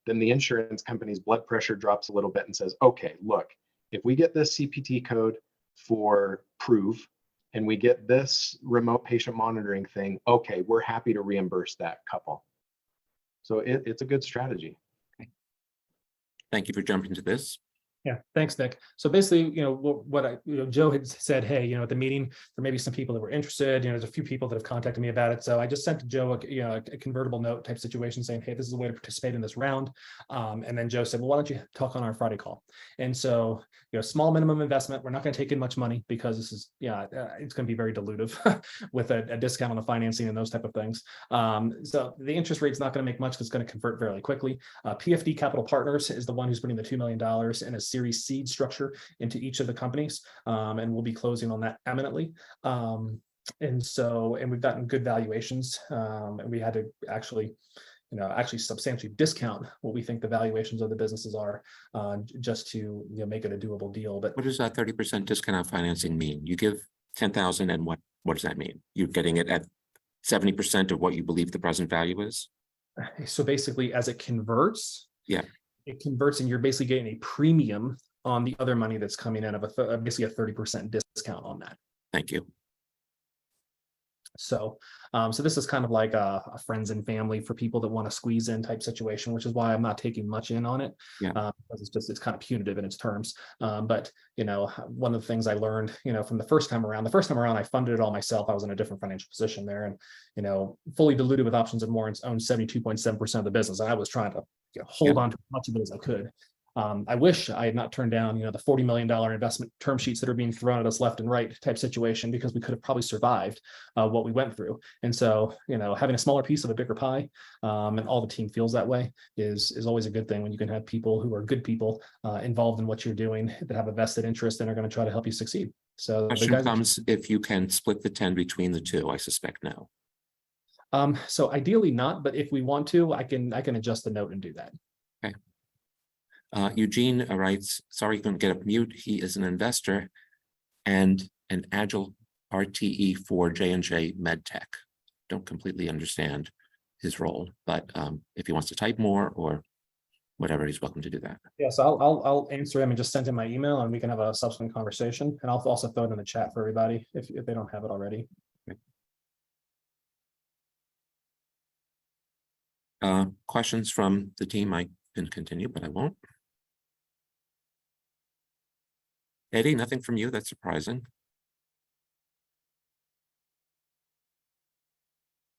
then the insurance company's blood pressure drops a little bit and says, okay, look, if we get this CPT code for prove and we get this remote patient monitoring thing, okay, we're happy to reimburse that couple. So it's a good strategy. Thank you for jumping to this. Yeah, thanks, Nick. So basically, Joe had said, hey, at the meeting, there may be some people that were interested. There's a few people that have contacted me about it. So I just sent to Joe a convertible note type situation saying, hey, this is a way to participate in this round. And then Joe said, well, why don't you talk on our Friday call? And so, small minimum investment. We're not going to take in much money because this is, it's going to be very dilutive with a discount on the financing and those type of things. So the interest rate is not going to make much because it's going to convert fairly quickly. PFD Capital Partners is the one who's putting the $2 million in a Series seed structure into each of the companies, and we'll be closing on that imminently. And we've gotten good valuations, and we had to actually substantially discount what we think the valuations of the businesses are, just to make it a doable deal. But what does that 30% discount on financing mean? You give 10,000, and what does that mean? You're getting it at 70% of what you believe the present value is? So basically, as it converts, it converts, and you're basically getting a premium on the other money that's coming in of basically a 30% discount on that. Thank you. So, so this is kind of like a friends and family for people that want to squeeze in type situation, which is why I'm not taking much in on it. Because it's kind of punitive in its terms. But one of the things I learned, from the first time around, I funded it all myself. I was in a different financial position there, and fully diluted with options and warrants, owned 72.7% of the business. And I was trying to hold on to as much of it as I could. I wish I had not turned down, the $40 million investment term sheets that are being thrown at us left and right type situation, because we could have probably survived what we went through. And so, having a smaller piece of a bigger pie, and all the team feels that way is always a good thing when you can have people who are good people involved in what you're doing that have a vested interest and are going to try to help you succeed. So the question comes if you can split the 10 between the two. I suspect no. So ideally not, but if we want to, I can adjust the note and do that. Okay. Eugene writes, sorry you couldn't get up mute. He is an investor and an agile RTE for J&J MedTech. Don't completely understand his role, but if he wants to type more or whatever, he's welcome to do that. Yes, I'll answer him and just send him my email, and we can have a subsequent conversation. And I'll also throw it in the chat for everybody if they don't have it already. Questions from the team? I can continue, but I won't. Eddie, nothing from you? That's surprising.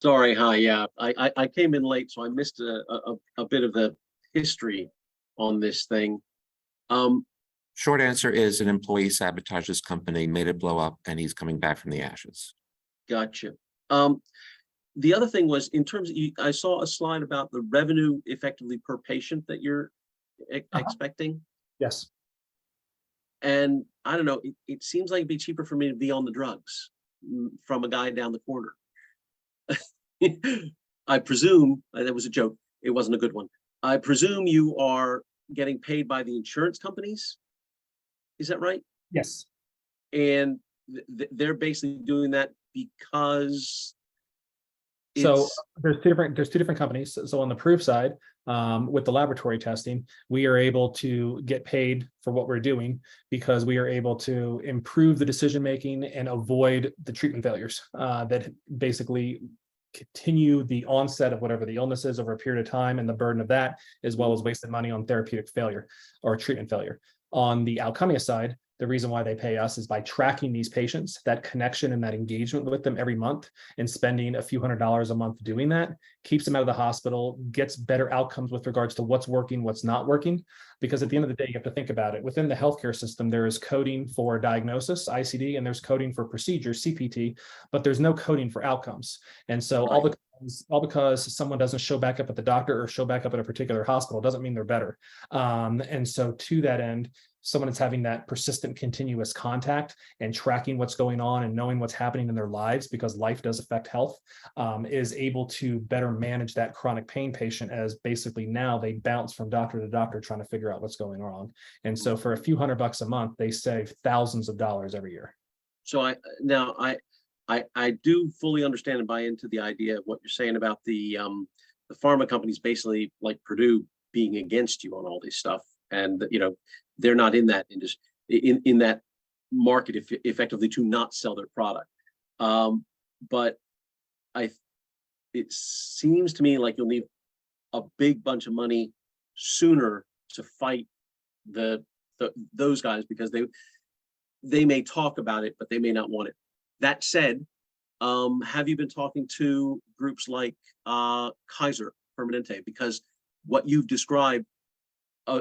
Sorry, hi, yeah. I came in late, so I missed a bit of the history on this thing. Short answer is an employee sabotaged his company, made it blow up, and he's coming back from the ashes. Gotcha. The other thing was, in terms of, I saw a slide about the revenue effectively per patient that you're expecting. Yes. And I don't know, it seems like it'd be cheaper for me to be on the drugs from a guy down the corner. I presume, that was a joke, it wasn't a good one. I presume you are getting paid by the insurance companies. Is that right? Yes. And they're basically doing that because so there's two different companies. So on the proof side, with the laboratory testing, we are able to get paid for what we're doing because we are able to improve the decision making and avoid the treatment failures that basically continue the onset of whatever the illness is over a period of time, and the burden of that, as well as wasted money on therapeutic failure or treatment failure. On the Alchemia side, the reason why they pay us is by tracking these patients, that connection and that engagement with them every month, and spending a few $100s a month doing that keeps them out of the hospital, gets better outcomes with regards to what's working, what's not working. Because at the end of the day, you have to think about it. Within the healthcare system, there is coding for diagnosis, ICD, and there's coding for procedures, CPT, but there's no coding for outcomes. And so all because someone doesn't show back up at the doctor or show back up at a particular hospital doesn't mean they're better. And so to that end, someone that's having that persistent continuous contact and tracking what's going on and knowing what's happening in their lives, because life does affect health, is able to better manage that chronic pain patient, as basically now they bounce from doctor to doctor trying to figure out out what's going wrong. And so for a few $100 a month, they save thousands of dollars every year. So I do fully understand and buy into the idea of what you're saying about the pharma companies, basically like Purdue, being against you on all this stuff, and they're not in that industry, in that market, effectively, to not sell their product. But it seems to me like you'll need a big bunch of money sooner to fight those guys, because they may talk about it, but they may not want it. That said, have you been talking to groups like Kaiser Permanente? Because what you've described,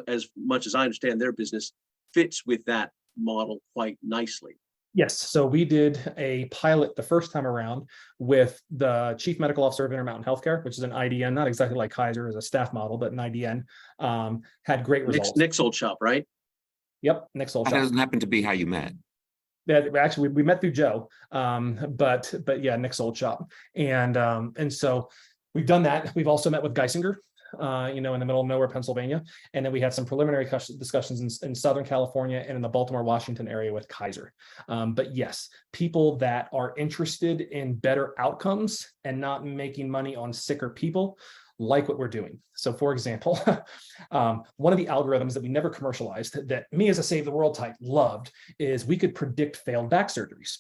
as much as I understand their business, fits with that model quite nicely. Yes. So we did a pilot the first time around with the Chief Medical Officer of Intermountain Healthcare, which is an IDN, not exactly like Kaiser as a staff model, but an IDN. Had great results. Nick's old shop, right? Yep, Nick's old That shop. doesn't happen to be how you met. Yeah, actually, we met through Joe, but yeah, Nick's old shop, and so we've done that. We've also met with Geisinger, in the middle of nowhere, Pennsylvania, and then we had some preliminary discussions in Southern California and in the Baltimore, Washington area with Kaiser. But yes, people that are interested in better outcomes and not making money on sicker people like what we're doing. So for example, one of the algorithms that we never commercialized that me as a Save the World type loved is we could predict failed back surgeries.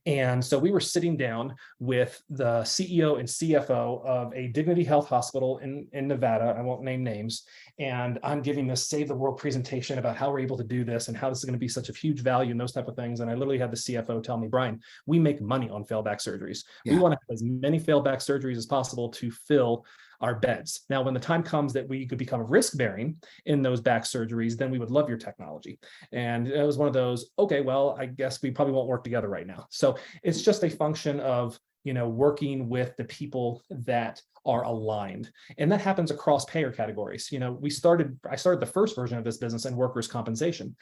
And so we were sitting down with the CEO and CFO of a Dignity Health hospital in Nevada. I won't name names. And I'm giving this Save the World presentation about how we're able to do this and how this is going to be such a huge value and those type of things. And I literally had the CFO tell me, Brian, we make money on failed back surgeries. Yeah. We want to have as many failed back surgeries as possible to fill our beds. Now, when the time comes that we could become risk bearing in those back surgeries, then we would love your technology. And it was one of those, okay, well, I guess we probably won't work together right now. So it's just a function of, working with the people that are aligned. And that happens across payer categories. I started the first version of this business in workers' compensation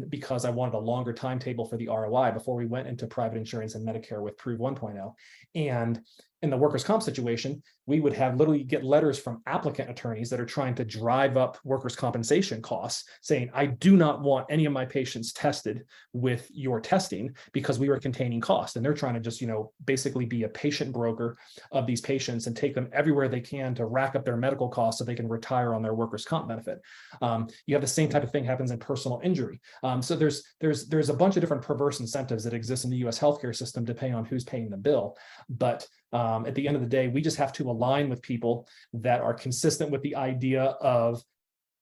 because I wanted a longer timetable for the ROI before we went into private insurance and Medicare with Prove 1.0. And in the workers' comp situation, we would have literally get letters from applicant attorneys that are trying to drive up workers' compensation costs saying, I do not want any of my patients tested with your testing because we were containing costs. And they're trying to just, basically be a patient broker of these patients and take them everywhere they can to rack up their medical costs so they can retire on their workers' comp benefit. You have the same type of thing happens in personal injury. So there's a bunch of different perverse incentives that exist in the US healthcare system depending on who's paying the bill. But at the end of the day, we just have to align with people that are consistent with the idea of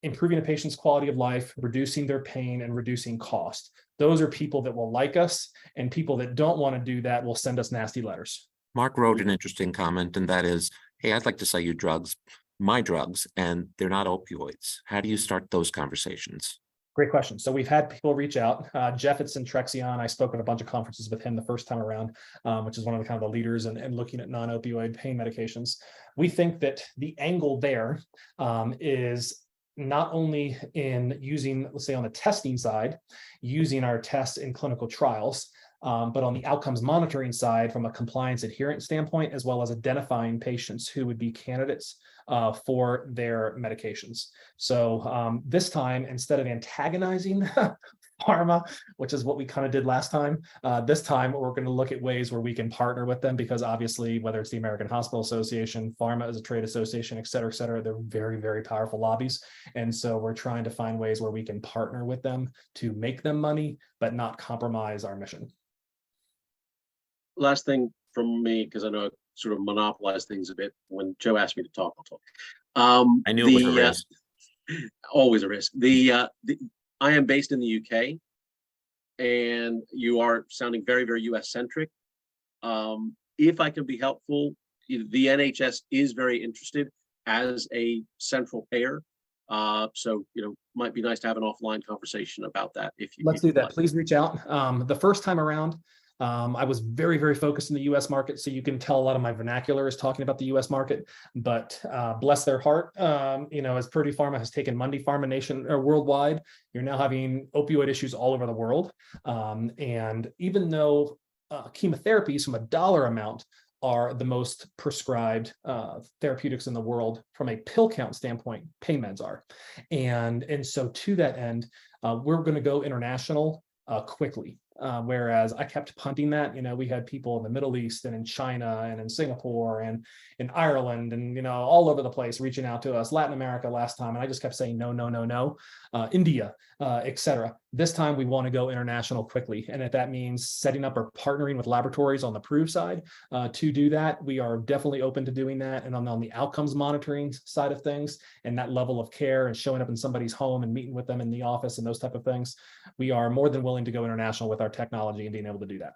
improving a patient's quality of life, reducing their pain, and reducing cost. Those are people that will like us, and people that don't want to do that will send us nasty letters. Mark wrote an interesting comment, and that is, hey, I'd like to sell you drugs, my drugs, and they're not opioids. How do you start those conversations? Great question. So we've had people reach out. Jeff at Centrexion, I spoke at a bunch of conferences with him the first time around, which is one of the kind of the leaders in looking at non-opioid pain medications. We think that the angle there is not only in using, let's say on the testing side, using our tests in clinical trials, but on the outcomes monitoring side from a compliance adherence standpoint, as well as identifying patients who would be candidates for their medications. So this time, instead of antagonizing pharma, which is what we kind of did last time, this time we're going to look at ways where we can partner with them, because obviously, whether it's the American Hospital Association, pharma as a trade association, et cetera, they're very, very powerful lobbies. And so we're trying to find ways where we can partner with them to make them money, but not compromise our mission. Last thing from me, because I know I sort of monopolize things a bit. When Joe asked me to talk, I'll talk. I knew it was a risk. Always a risk. I am based in the UK, and you are sounding very, very US centric. If I can be helpful, the NHS is very interested as a central payer. So, might be nice to have an offline conversation about that. Let's do that. Please reach out. The first time around, I was very, very focused in the US market. So you can tell a lot of my vernacular is talking about the US market, but bless their heart, as Purdue Pharma has taken Monday Pharma worldwide, you're now having opioid issues all over the world. And even though chemotherapies from a dollar amount are the most prescribed therapeutics in the world from a pill count standpoint. Pain meds are, and so to that end, we're going to go international quickly. Whereas I kept punting that, we had people in the Middle East and in China and in Singapore and in Ireland and, all over the place reaching out to us, Latin America last time. And I just kept saying, no, no, no, no, India, etc. This time we want to go international quickly. And if that means setting up or partnering with laboratories on the prove side to do that, we are definitely open to doing that. And on the outcomes monitoring side of things and that level of care and showing up in somebody's home and meeting with them in the office and those type of things, we are more than willing to go international with our technology and being able to do that.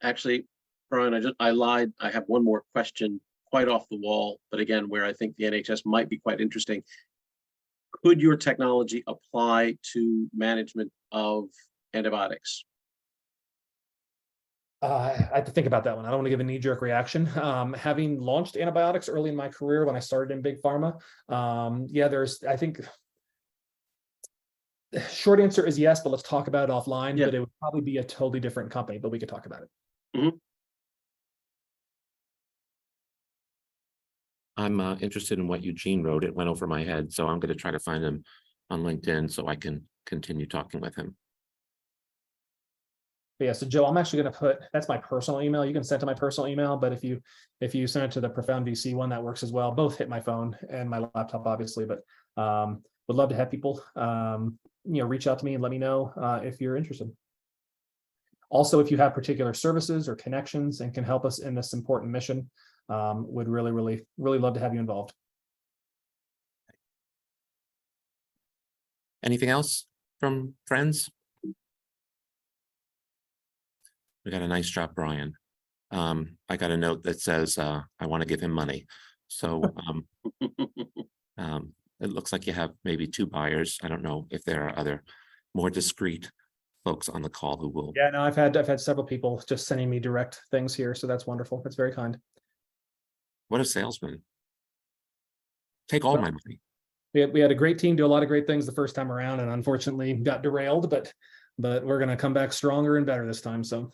Actually, Brian, I lied. I have one more question quite off the wall, but again, where I think the NHS might be quite interesting. Could your technology apply to management of antibiotics? I have to think about that one. I don't want to give a knee-jerk reaction. Having launched antibiotics early in my career when I started in big pharma, I think short answer is yes, but let's talk about it offline. Yeah. But it would probably be a totally different company, but we could talk about it. Mm-hmm. I'm interested in what Eugene wrote. It went over my head, so I'm going to try to find him on LinkedIn so I can continue talking with him. But yeah, so Joe, I'm actually going to put, that's my personal email. You can send to my personal email, but if you send it to the Profound VC one, that works as well. Both hit my phone and my laptop, obviously, but would love to have people reach out to me and let me know if you're interested. Also, if you have particular services or connections and can help us in this important mission, would really, really, really love to have you involved. Anything else from friends? We got a nice job, Brian. I got a note that says I want to give him money. So it looks like you have maybe 2 buyers. I don't know if there are other more discreet folks on the call who will. Yeah, no, I've had several people just sending me direct things here, so that's wonderful. That's very kind. What a salesman. Take all my money. We had a great team do a lot of great things the first time around, and unfortunately got derailed, but we're going to come back stronger and better this time. So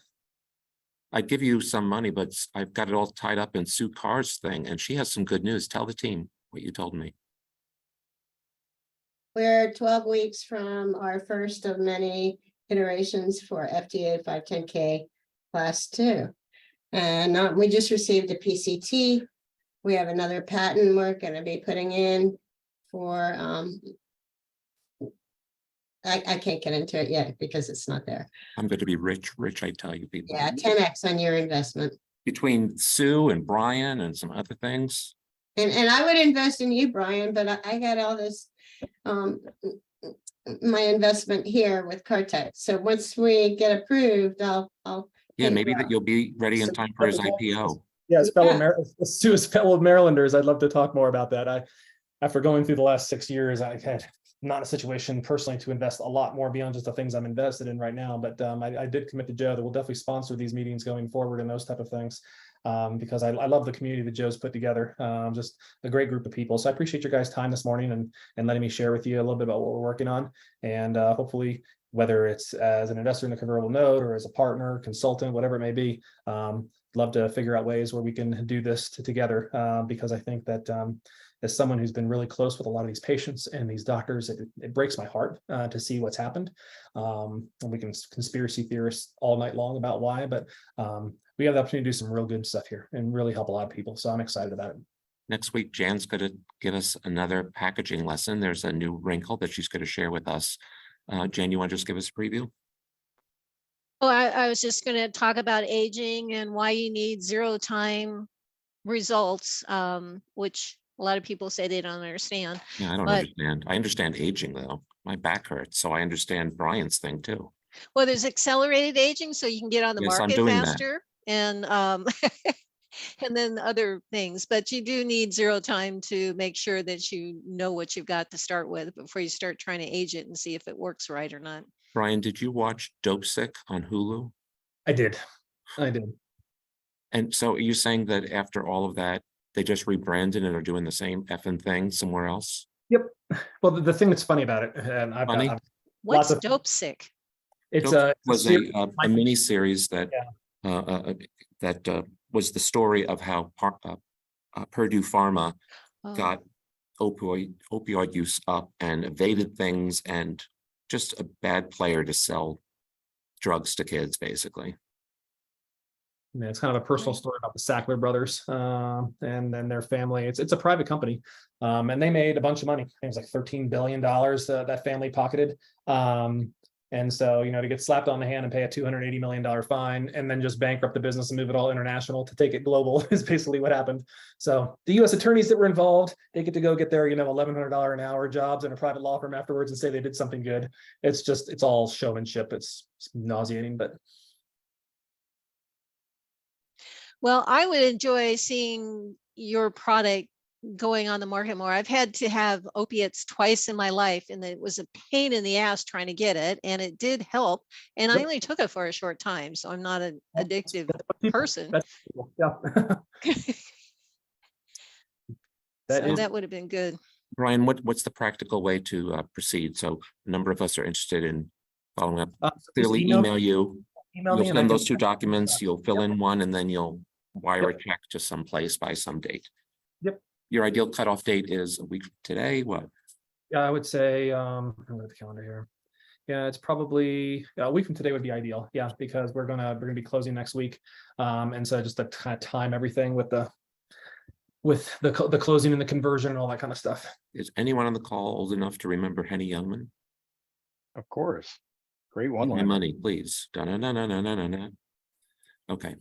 I'd give you some money, but I've got it all tied up in Sue Carr's thing, and she has some good news. Tell the team what you told me. We're 12 weeks from our first of many iterations for FDA 510K Class 2. And we just received a PCT. We have another patent we're going to be putting in for, I can't get into it yet because it's not there. I'm going to be rich, I tell you people. Yeah, 10x on your investment. Between Sue and Brian and some other things. And I would invest in you, Brian, but I got all this, my investment here with Cartech. So once we get approved, I'll Yeah, maybe that you'll be ready in time for his IPO. yeah, as fellow Marylanders, I'd love to talk more about that. After going through the last 6 years, I've had not a situation personally to invest a lot more beyond just the things I'm invested in right now. But I did commit to Joe that we'll definitely sponsor these meetings going forward and those type of things because I love the community that Joe's put together. Just a great group of people. So I appreciate your guys' time this morning and letting me share with you a little bit about what we're working on. And hopefully, whether it's as an investor in a convertible note or as a partner, consultant, whatever it may be, love to figure out ways where we can do this together because I think that as someone who's been really close with a lot of these patients and these doctors, it breaks my heart to see what's happened. And we can conspiracy theorists all night long about why, but we have the opportunity to do some real good stuff here and really help a lot of people. So I'm excited about it. Next week, Jan's going to give us another packaging lesson. There's a new wrinkle that she's going to share with us. Jan, you want to just give us a preview? Oh, I was just going to talk about aging and why you need 0 time results, which a lot of people say they don't understand. Yeah, I don't understand. I understand aging though. My back hurts, so I understand Brian's thing too. Well, there's accelerated aging, so you can get on the Yes, I'm market doing that. faster, and and then other things. But you do need 0 time to make sure that you know what you've got to start with before you start trying to age it and see if it works right or not. Brian, did you watch Dope Sick on Hulu? I did. And so are you saying that after all of that, they just rebranded and are doing the same effing thing somewhere else? Yep. Well, the thing that's funny about it, and I've Funny? got What's lots of Dope Sick? it's Dope a was a mini series that Yeah. that was the story of how Purdue Pharma Oh, got opioid use up and evaded things, and just a bad player to sell drugs to kids, basically. Yeah, it's kind of a personal Right. story about the Sackler brothers and then their family. It's a private company, and they made a bunch of money. I think it was like $13 billion that family pocketed. And so, you know, to get slapped on the hand and pay a $280 million fine and then just bankrupt the business and move it all international to take it global is basically what happened. So the U.S. attorneys that were involved, they get to go get their, you know, $1,100 an hour jobs in a private law firm afterwards and say they did something good. It's all showmanship. It's nauseating, but. Well, I would enjoy seeing your product going on the market more. I've had to have opiates twice in my life, and it was a pain in the ass trying to get it, and it did help. And I Yep. only took it for a short time, so I'm not an addictive That's what people- person. that's people, yeah. That So is- that would have been good. Brian, what's the practical way to proceed? So a number of us are interested in following up. So just Clearly email you. email You'll me and I send can- those two documents, you'll fill Yep. in one, and then you'll wire a Yep. check to some place by some date. Yep. Your ideal cutoff date is a week from today, what? Yeah, I would say, I'm looking at the calendar here. Yeah, it's probably a week from today would be ideal. Yeah, because we're gonna be closing next week. And so just to kind of time everything with the closing and the conversion and all that kind of stuff. Is anyone on the call old enough to remember Henny Youngman? Of course. Great one. My money, please. Da-na-na-na-na-na-na. Okay.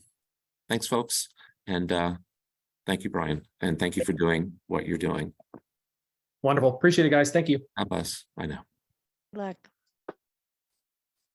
Thanks, folks. And thank you, Brian. And thank you for doing what you're doing. Wonderful. Appreciate it, guys. Thank you. God bless. I know. Luck.